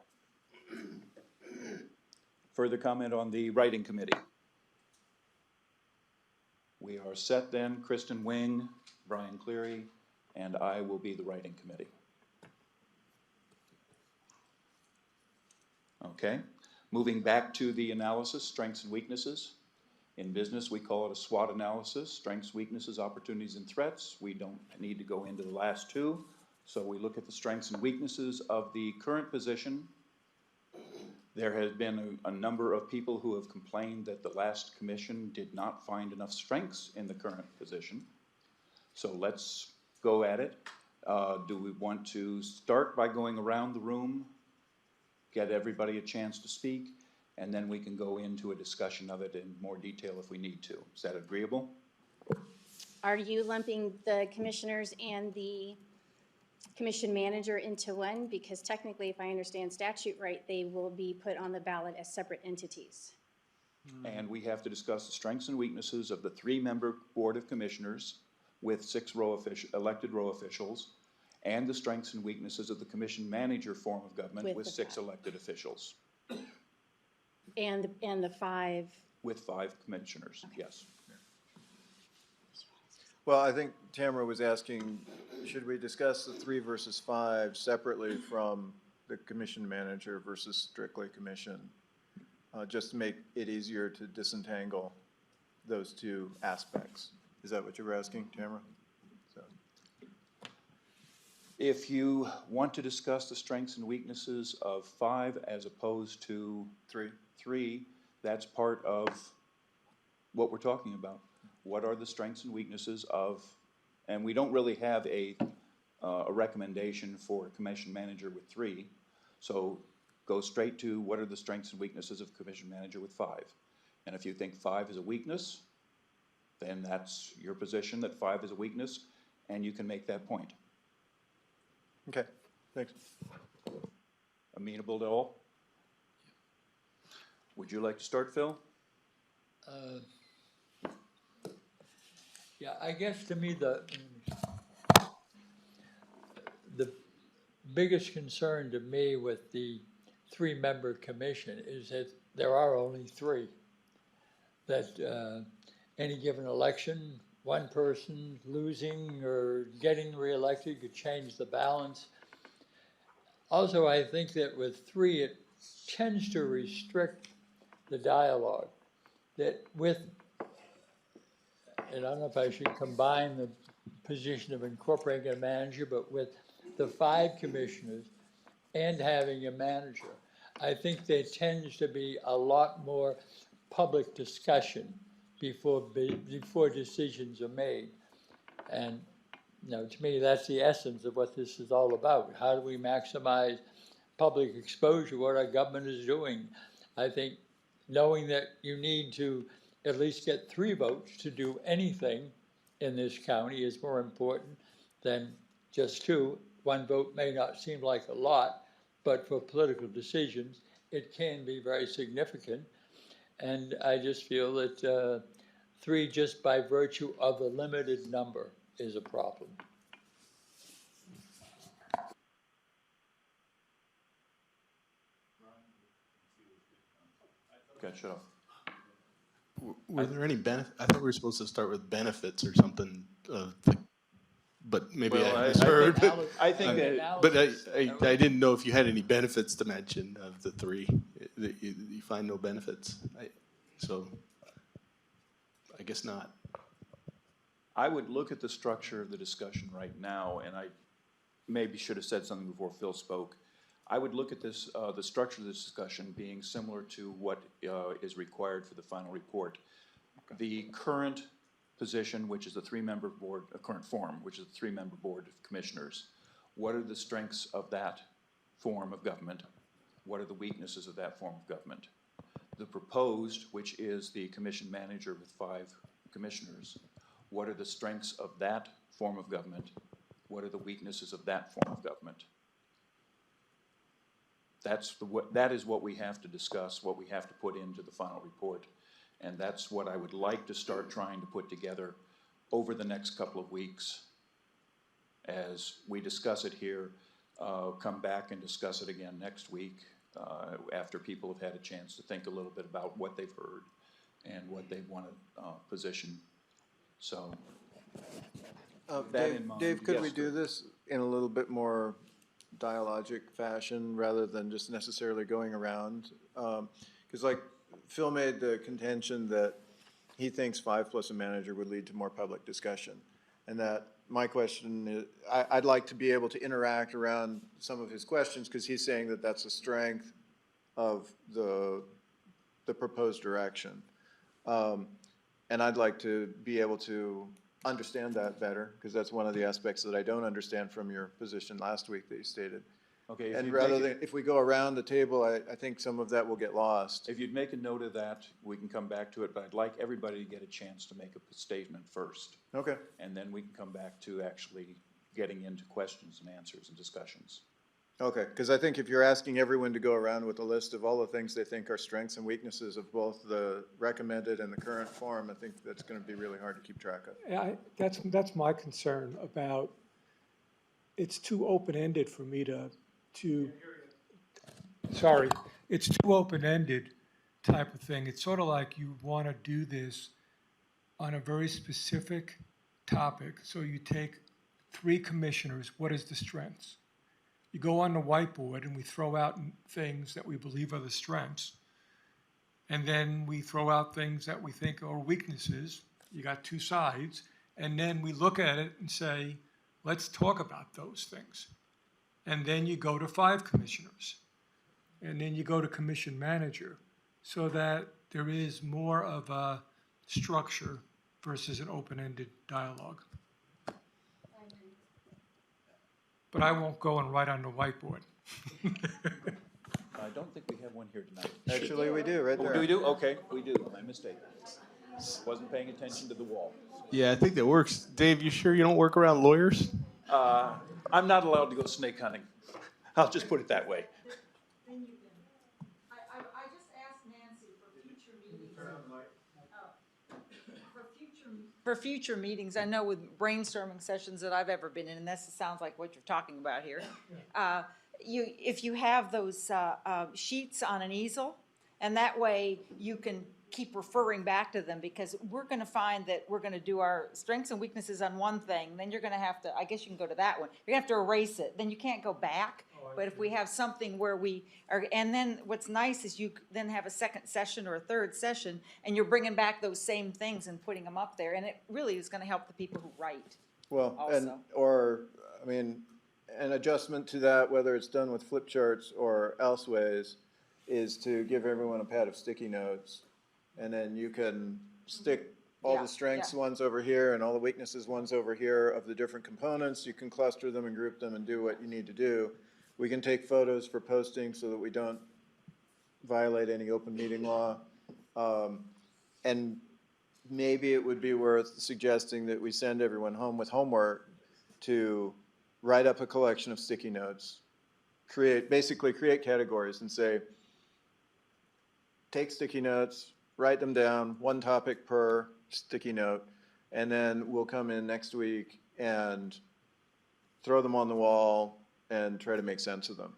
Further comment on the writing committee? We are set then, Kristen Wing, Brian Cleary, and I will be the writing committee. Okay, moving back to the analysis, strengths and weaknesses. In business, we call it a SWOT analysis, strengths, weaknesses, opportunities, and threats. We don't need to go into the last two. So we look at the strengths and weaknesses of the current position. There has been a number of people who have complained that the last commission did not find enough strengths in the current position. So let's go at it. Do we want to start by going around the room, get everybody a chance to speak, and then we can go into a discussion of it in more detail if we need to? Is that agreeable? Are you lumping the commissioners and the commission manager into one? Because technically, if I understand statute right, they will be put on the ballot as separate entities. And we have to discuss the strengths and weaknesses of the 3-member Board of Commissioners with 6 elected row officials, and the strengths and weaknesses of the commission manager form of government with the 6 5. elected officials, And the 5. with 5 commissioners, yes. Well, I think Tamara was asking, should we discuss the 3 versus 5 separately from the commission manager versus strictly commission? just to make it easier to disentangle those two aspects. Is that what you were asking, Tamara? So, If you want to discuss the strengths and weaknesses of 5 as opposed to 3, that's part of what we're talking about. What are the strengths and weaknesses of, and we don't really have a recommendation for a commission manager with 3. So go straight to what are the strengths and weaknesses of commission manager with 5. And if you think 5 is a weakness, then that's your position that 5 is a weakness, and you can make that point. okay, thanks. Amenable to all? Would you like to start, Phil? Yeah, I guess to me, the biggest concern to me with the 3-member commission is that there are only 3. That any given election, one person losing or getting reelected could change the balance. Also, I think that with 3, it tends to restrict the dialogue. That with, and I don't know if I should combine the position of incorporating a manager, but with the 5 commissioners and having a manager, I think there tends to be a lot more public discussion before decisions are made. And, you know, to me, that's the essence of what this is all about. How do we maximize public exposure, what our government is doing? I think knowing that you need to at least get 3 votes to do anything in this county is more important than just 2. 1 vote may not seem like a lot, but for political decisions, it can be very significant. And I just feel that 3, just by virtue of the limited number, is a problem. Okay, shut off. Were there any benefits? I thought we were supposed to start with benefits or something, but maybe Well, I misheard. I think that, But I didn't know if you had any benefits to mention of the 3. You find no benefits, so I guess not. I would look at the structure of the discussion right now, and I maybe should have said something before Phil spoke. I would look at this, the structure of this discussion being similar to what is required for the final report. The current position, which is a 3-member board, a current form, which is a 3-member board of commissioners. What are the strengths of that form of government? What are the weaknesses of that form of government? The proposed, which is the commission manager with 5 commissioners. What are the strengths of that form of government? What are the weaknesses of that form of government? That is what we have to discuss, what we have to put into the final report. And that's what I would like to start trying to put together over the next couple of weeks as we discuss it here, come back and discuss it again next week after people have had a chance to think a little bit about what they've heard and what they want to position. So, that in mind. Dave, could Yes, we do sir. this in a little bit more dialogic fashion rather than just necessarily going around? Because like Phil made the contention that he thinks 5 plus a manager would lead to more public discussion. And that my question is, I'd like to be able to interact around some of his questions because he's saying that that's a strength of the proposed direction. And I'd like to be able to understand that better because that's one of the aspects that I don't understand from your position last week that you stated. Okay, And rather than, if we go around the table, I think some of that will get lost. If you'd make a note of that, we can come back to it, but I'd like everybody to get a chance to make a statement first. Okay. And then we can come back to actually getting into questions and answers and discussions. Okay, because I think if you're asking everyone to go around with a list of all the things they think are strengths and weaknesses of both the recommended and the current form, I think that's going to be really hard to keep track of. Yeah, that's my concern about, it's too open-ended for me sorry, it's too open-ended type of thing. It's sort of like you want to do this on a very specific topic. So you take 3 commissioners, what is the strengths? You go on the whiteboard and we throw out things that we believe are the strengths. And then we throw out things that we think are weaknesses. You got two sides. And then we look at it and say, let's talk about those things. And then you go to 5 commissioners. And then you go to commission manager, so that there is more of a structure versus an open-ended dialogue. But I won't go and write on the whiteboard. I don't think we have one here tonight. Actually, we do, right Oh, there. do we do? Okay, we do. My mistake. Wasn't paying attention to the wall. Yeah, I think that works. Dave, you sure you don't work around lawyers? I'm not allowed to go snake hunting. I'll just put it that way. Then you can, I just asked Nancy for future meetings. For future meetings, I know with brainstorming sessions that I've ever been in, and this sounds like what you're talking about here. If you have those, sheets on an easel, and that way you can keep referring back to them, because we're gonna find that we're gonna do our strengths and weaknesses on one thing, then you're gonna have to, I guess you can go to that one, you're gonna have to erase it, then you can't go back. But if we have something where we are, and then what's nice is you then have a second session or a third session, and you're bringing back those same things and putting them up there, and it really is gonna help the people who write. Well, and, Also. or, I mean, an adjustment to that, whether it's done with flip charts or elseways, is to give everyone a pad of sticky notes. And then you can stick all Yeah, the strengths yeah. ones over here and all the weaknesses ones over here of the different components. You can cluster them and group them and do what you need to do. We can take photos for posting so that we don't violate any open meeting law. And maybe it would be worth suggesting that we send everyone home with homework to write up a collection of sticky notes, basically create categories and say, take sticky notes, write them down, one topic per sticky note, and then we'll come in next week and throw them on the wall and try to make sense of them.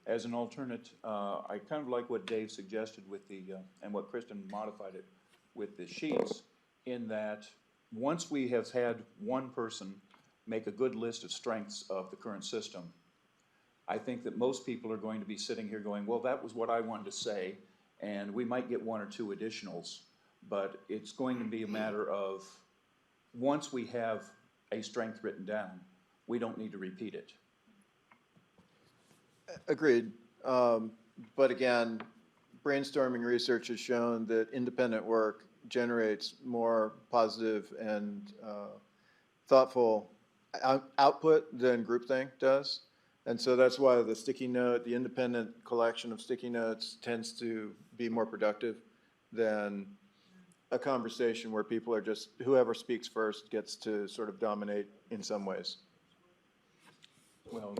As an alternate, I kind of like what Dave suggested with the, and what Kristen modified it with the sheets, in that once we have had one person make a good list of strengths of the current system, I think that most people are going to be sitting here going, well, that was what I wanted to say, and we might get 1 or 2 additionals, but it's going to be a matter of, once we have a strength written down, we don't need to repeat it. Agreed. But again, brainstorming research has shown that independent work generates more positive and thoughtful output than groupthink does. And so that's why the sticky note, the independent collection of sticky notes tends to be more productive than a conversation where people are just, whoever speaks first gets to sort of dominate in some ways. Well,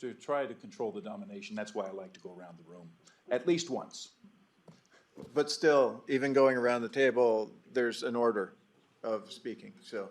to try to control the domination, that's why I like to go around the room, at least once. But still, even going around the table, there's an order of speaking, so.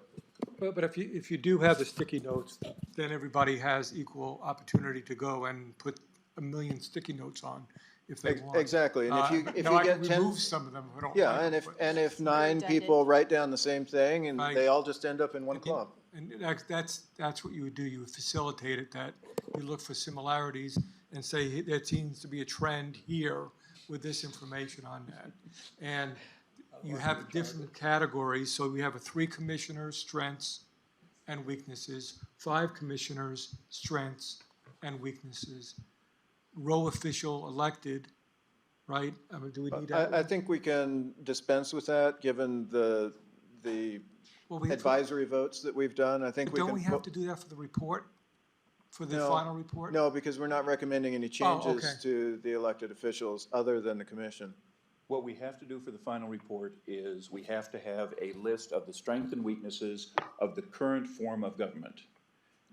But if you do have the sticky notes, then everybody has equal opportunity to go and put 1 million sticky notes on if they want. Exactly, and if Now, you I get can 10. remove some of them if I don't like Yeah, them, and but- if 9 redundant. people write down the same thing and Right. they all just end up in one club. And that's what you would do, you would facilitate it, that you look for similarities and say, there seems to be a trend here with this information on that. And you have different categories, so we have a 3 commissioners, strengths and weaknesses, 5 commissioners, strengths and weaknesses, row official elected, right? I mean, do we need that? I think we can dispense with that, given the Well, we- advisory votes that we've done. I think But we can. don't we have to do that for the report, for the No, final report? No, because we're not recommending any changes okay. to the elected officials other than the commission. What we have to do for the final report is we have to have a list of the strengths and weaknesses of the current form of government.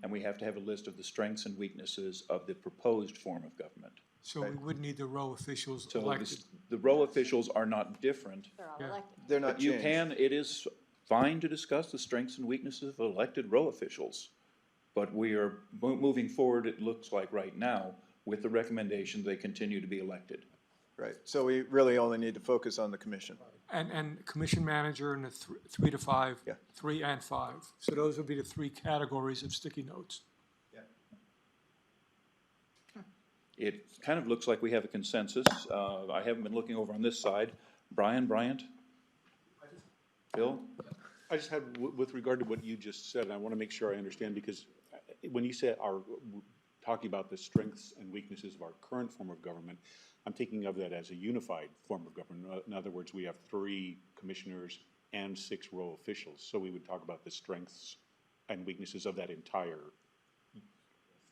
And we have to have a list of the strengths and weaknesses of the proposed form of government. So we would need the row officials So elected. the row officials are not different. They're all Yeah. elected. They're not But you changed. can, it is fine to discuss the strengths and weaknesses of elected row officials. But we are moving forward, it looks like right now, with the recommendation they continue to be elected. Right, so we really only need to focus on the commission. And commission manager in the 3 to 5, Yeah. 3 and 5. So those would be the 3 categories of sticky notes. It kind of looks like we have a consensus. I haven't been looking over on this side. Bryant? Phil? I just had, with regard to what you just said, and I want to make sure I understand, because when you say talking about the strengths and weaknesses of our current form of government, I'm thinking of that as a unified form of government. In other words, we have 3 commissioners and 6 row officials. So we would talk about the strengths and weaknesses of that entire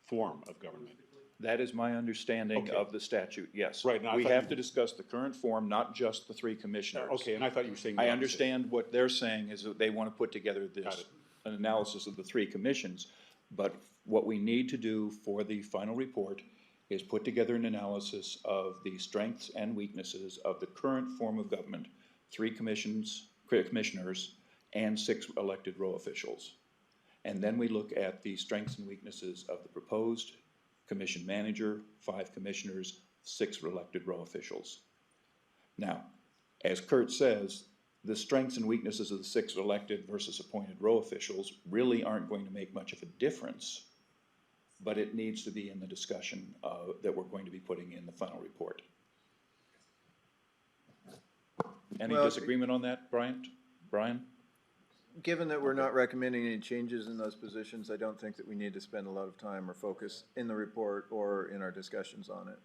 form of government. That is my understanding Okay. of the statute, yes. Right, now I We thought have you- to discuss the current form, not just the 3 commissioners. Okay, and I thought you were saying. the I opposite. understand what they're saying is that they want to put together Got this, it. an analysis of the 3 commissions. But what we need to do for the final report is put together an analysis of the strengths and weaknesses of the current form of government, 3 commissioners, and 6 elected row officials. And then we look at the strengths and weaknesses of the proposed commission manager, 5 commissioners, 6 elected row officials. Now, as Kurt says, the strengths and weaknesses of the 6 elected versus appointed row officials really aren't going to make much of a difference, but it needs to be in the discussion that we're going to be putting in the final report. Any Well, disagreement on that, Brian? Given that we're not recommending any changes in those positions, I don't think that we need to spend a lot of time or focus in the report or in our discussions on it.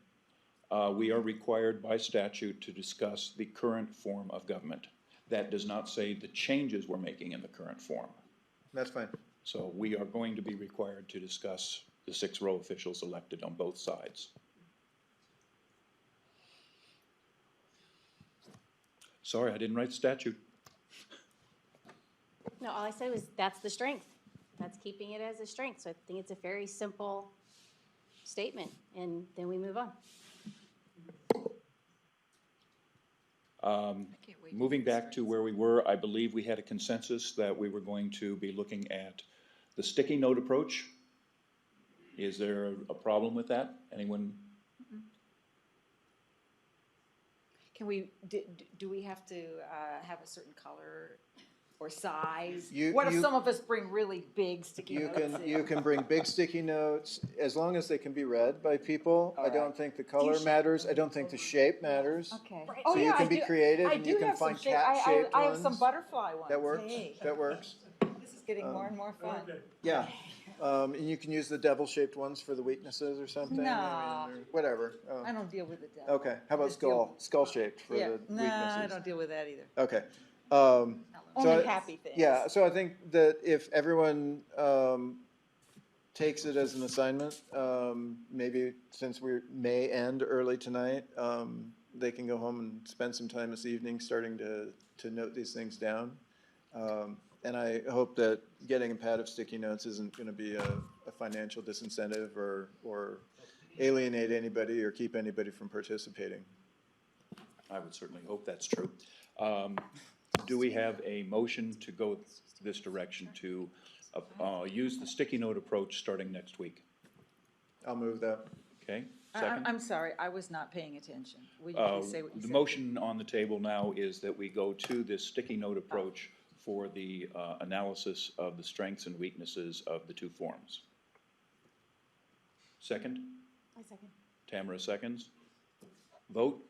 We are required by statute to discuss the current form of government. That does not say the changes we're making in the current form. That's fine. So we are going to be required to discuss the 6 row officials elected on both sides. Sorry, I didn't write the statute. No, all I said was, that's the strength. That's keeping it as a strength. So I think it's a very simple statement, and then we move on. Moving back to where we were, I believe we had a consensus that we were going to be looking at the sticky note approach. Is there a problem with that? Anyone? Can we, do we have to have a certain color or size? You- What if you- some of us bring really big sticky You notes? can, you can bring big sticky notes, as long as they can be read by people. I don't think the color matters, I don't think the shape matters. Okay. So Oh, you yeah, can I be do- creative I and do you can have some find shape- cat-shaped I have some ones. butterfly ones. That works, Hey, that works. this is getting more and more fun. Yeah, and you can use the devil-shaped ones for the weaknesses or something, I mean, or whatever. I don't deal with the devil. Okay, how about just deal- skull-shaped for Yeah, the no, weaknesses? I don't deal with that either. Okay. Only I- happy things. Yeah, so I think that if everyone takes it as an assignment, maybe since we may end early tonight, they can go home and spend some time this evening starting to note these things down. And I hope that getting a pad of sticky notes isn't gonna be a financial disincentive or alienate anybody or keep anybody from participating. I would certainly hope that's true. Do we have a motion to go this direction to use the sticky note approach starting next week? I'll move that. Okay, second? I'm sorry, I was not paying attention. Will you Uh, please say what you The said? motion on the table now is that we go to this sticky note approach for the analysis of the strengths and weaknesses of the 2 forms. Second? I second. Tamara seconds. Vote?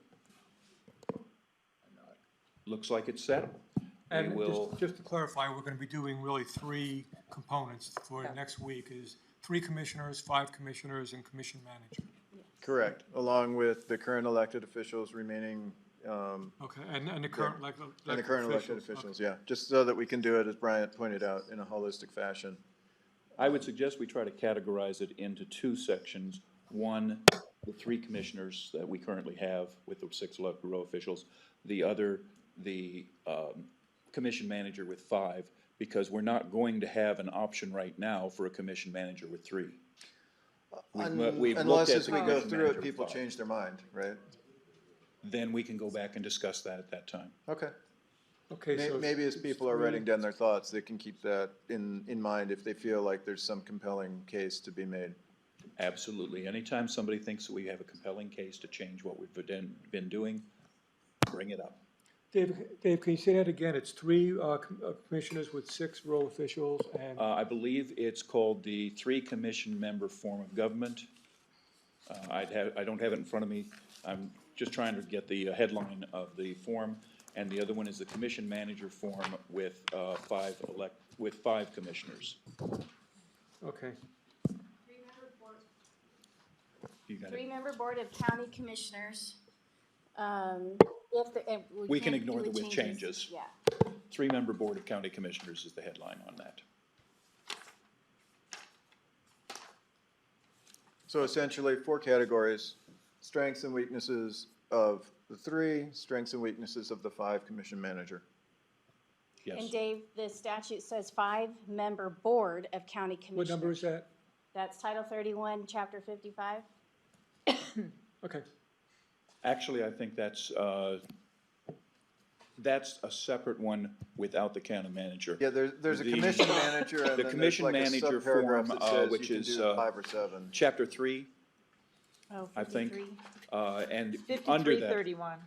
Looks like it's set. We And will, just to clarify, we're gonna be doing really 3 components for next week, is 3 commissioners, 5 commissioners, and commission manager. Correct, along with the current elected officials remaining, Okay, and the current elected and the current elected Okay. officials, yeah, just so that we can do it, as Bryant pointed out, in a holistic fashion. I would suggest we try to categorize it into 2 sections. One, the 3 commissioners that we currently have with the 6 elected row officials. The other, the commission manager with 5, because we're not going to have an option right now for a commission manager with 3. We've looked Unless at as the we go commission through manager it, with people 5. change their mind, right? Then we can go back and discuss that at that time. Okay. Okay, so. Maybe as people are writing down their thoughts, they can keep that in mind if they feel like there's some compelling case to be made. Absolutely. Anytime somebody thinks that we have a compelling case to change what we've been doing, bring it up. Dave, can you say that again? It's 3 commissioners with 6 row officials and, I believe it's called the 3 commission member form of government. I don't have it in front of me. I'm just trying to get the headline of the form. And the other one is the commission manager form with, with 5 commissioners. Okay. You got it? Three-member board of county commissioners. If the, and We can can't ignore do the with changes. Yeah. 3-member board of county commissioners is the headline on that. So essentially, 4 categories: strengths and weaknesses of the 3, strengths and weaknesses of the 5 commission manager. Yes. And Dave, the statute says 5-member board of county commissioners. What number is that? That's Title 31, Chapter 55. Okay. Actually, I think that's a separate one without the county manager. Yeah, there's a The- commission manager, and the then commission there's like a manager subparagraph form, that says which you can is, do 5 or 7. Chapter 3, Oh, I think. 53. And under that, 5331.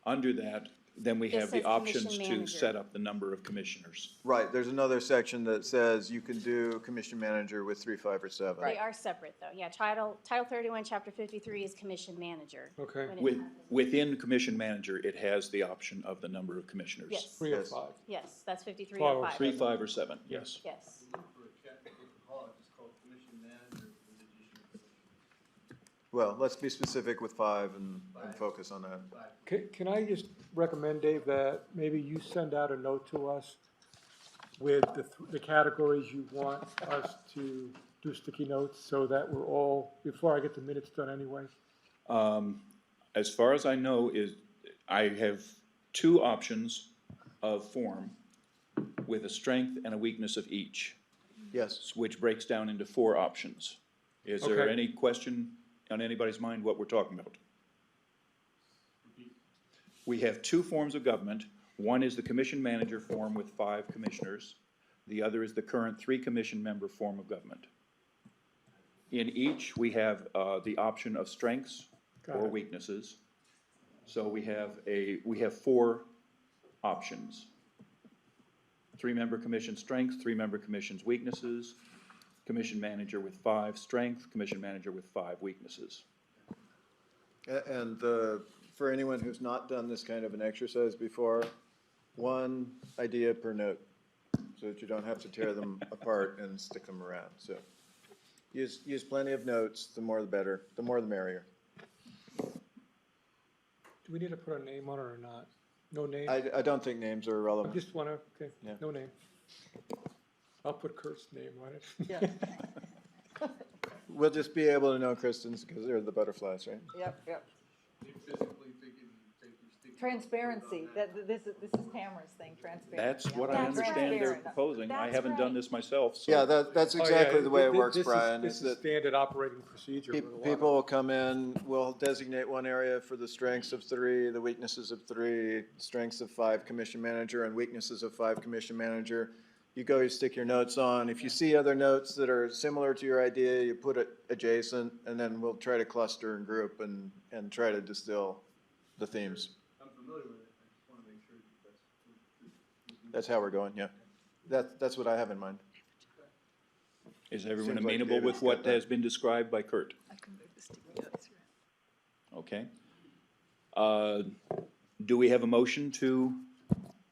under that, then we It have the says options commission to manager. set up the number of commissioners. Right, there's another section that says you can do commission manager with 3, 5, or 7. They are separate, though. Yeah, Title 31, Chapter 53 is commission manager. Okay. When it- Within commission manager, it has the option of the number of commissioners. Yes, 3 or Yes. 5. yes, that's 53 Five or or 5. 3, 5, or 7, yes. Yes. Well, let's be specific with 5 and focus on that. Can I just recommend, Dave, that maybe you send out a note to us with the categories you want us to do sticky notes, so that we're all, before I get the minutes done anyway? As far as I know, I have 2 options of form with a strength and a weakness of each, Yes, which breaks down into 4 options. Is there Okay. any question on anybody's mind what we're talking about? We have 2 forms of government. One is the commission manager form with 5 commissioners. The other is the current 3 commission member form of government. In each, we have the option of strengths Got or it. weaknesses. So we have 4 options. 3-member commission strengths, 3-member commission's weaknesses, commission manager with 5 strengths, commission manager with 5 weaknesses. and for anyone who's not done this kind of an exercise before, 1 idea per note, so that you don't have to tear them apart and stick them around, so. Use plenty of notes, the more the better, the more the merrier. Do we need to put a name on it or not? No name? I don't think names are I irrelevant. just wanna, okay, Yeah. no name. I'll put Kurt's name on it. Yeah, We'll just be able to know Kristen's because they're the butterflies, right? yep. Transparency, this is Tamara's thing, transparency. That's what I That's understand they're right. proposing. I That's haven't done right. this myself, so. Yeah, that's Oh, yeah, exactly the way it thi- works, this is- Brian, This is is that standard operating procedure. with a lot of- people will come in, we'll designate one area for the strengths of 3, the weaknesses of 3, strengths of 5 commission manager, and weaknesses of 5 commission manager. You go, you stick your notes on. If you see other notes that are similar to your idea, you put it adjacent, and then we'll try to cluster and group and try to distill the themes. I'm familiar with it, I just want to make sure that's. That's how we're going, yeah. That's what I have in mind. Is everyone Seems like amenable David's with what got that. has been described by Kurt? Okay. Do we have a motion to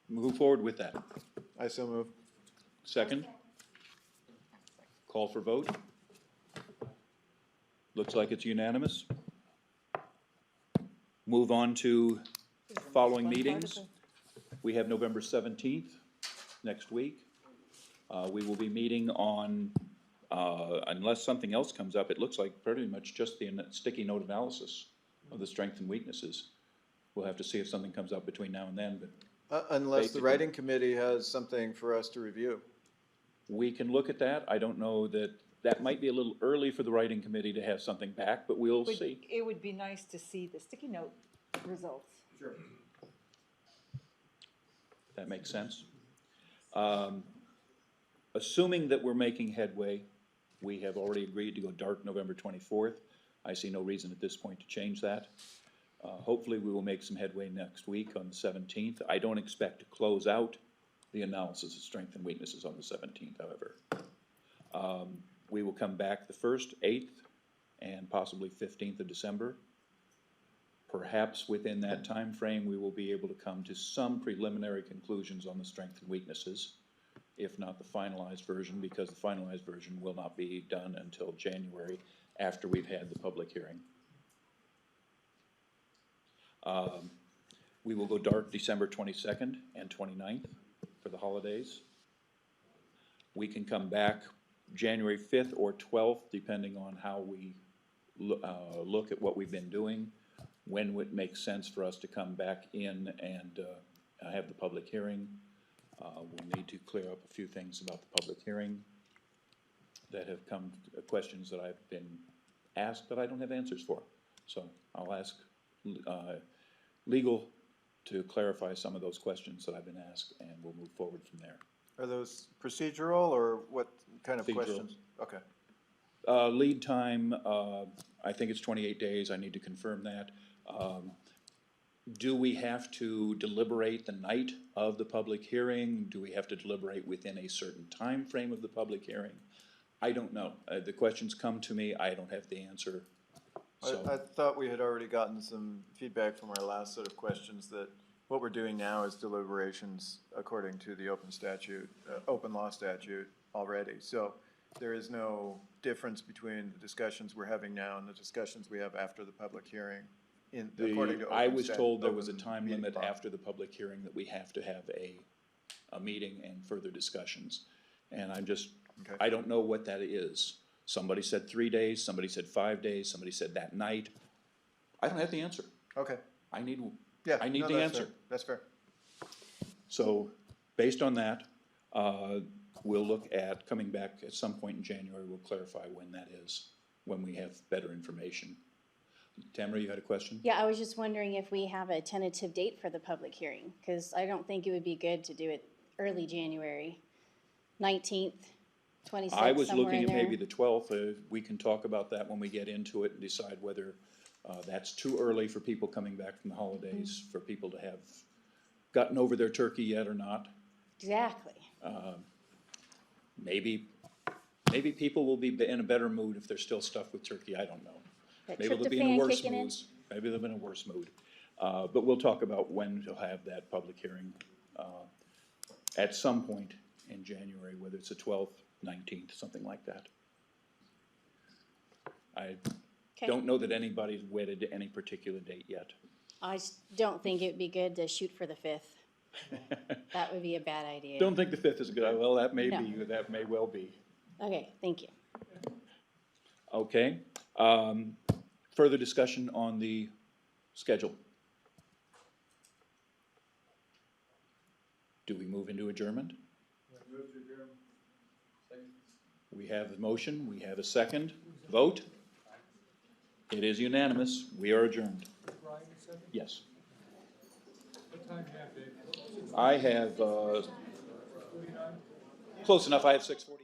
move forward with that? I so move. Second? Call for vote? Looks like it's unanimous. Move on to following meetings. We have November 17th, next week. We will be meeting on, unless something else comes up, it looks like pretty much just the sticky note analysis of the strengths and weaknesses. We'll have to see if something comes up between now and then, but Unless the Basically. writing committee has something for us to review. we can look at that. I don't know that might be a little early for the writing committee to have something back, but we'll see. It would be nice to see the sticky note results. That makes sense. Assuming that we're making headway, we have already agreed to go dark November 24th. I see no reason at this point to change that. Hopefully, we will make some headway next week on the 17th. I don't expect to close out the analysis of strengths and weaknesses on the 17th, however. We will come back the 1st, 8th, and possibly 15th of December. Perhaps within that time frame, we will be able to come to some preliminary conclusions on the strengths and weaknesses, if not the finalized version, because the finalized version will not be done until January after we've had the public hearing. We will go dark December 22nd and 29th for the holidays. We can come back January 5th or 12th, depending on how we look at what we've been doing, when would make sense for us to come back in and have the public hearing. We need to clear up a few things about the public hearing that have come, questions that I've been asked that I don't have answers for. So I'll ask legal to clarify some of those questions that I've been asked, and we'll move forward from there. Are those procedural, or what kind of Procedural. questions? Okay. Lead time, I think it's 28 days, I need to confirm that. Do we have to deliberate the night of the public hearing? Do we have to deliberate within a certain time frame of the public hearing? I don't know. The questions come to me, I don't have the answer. So, I thought we had already gotten some feedback from our last set of questions that what we're doing now is deliberations according to the open law statute already. So there is no difference between the discussions we're having now and the discussions we have after the public hearing. According to I open was statute, told there was a open time meeting limit law. after the public hearing that we have to have a meeting and further discussions. And I'm just, Okay. I don't know what that is. Somebody said 3 days, somebody said 5 days, somebody said that night. I don't have the answer. Okay. I need Yeah. I need no, the that's answer. fair. That's fair. So, based on that, we'll look at coming back at some point in January, we'll clarify when that is, when we have better information. Tamara, you had a question? Yeah, I was just wondering if we have a tentative date for the public hearing, because I don't think it would be good to do it early January, 19th, 26th, I was somewhere looking in at there. maybe the 12th, we can talk about that when we get into it and decide whether that's too early for people coming back from the holidays, for people to have gotten over their turkey yet or not. Exactly. Maybe people will be in a better mood if they're still stuffed with turkey, I don't know. That Maybe they'll be in a tryptophan worse kicking in. mood, maybe they'll be in a worse mood. But we'll talk about when to have that public hearing at some point in January, whether it's the 12th, 19th, something like that. I Okay. don't know that anybody's wedded to any particular date yet. I just don't think it would be good to shoot for the 5th. That would be a bad idea. Don't think the 5th is a good, well, that may No. be, that may well be. Okay, thank you. Okay, further discussion on the schedule? Do we move into adjournment? We have a motion, we have a second, vote. It is unanimous, we are adjourned. Brian, a second? Yes. What time do you have, Dave? I have, close enough, I have 6:40.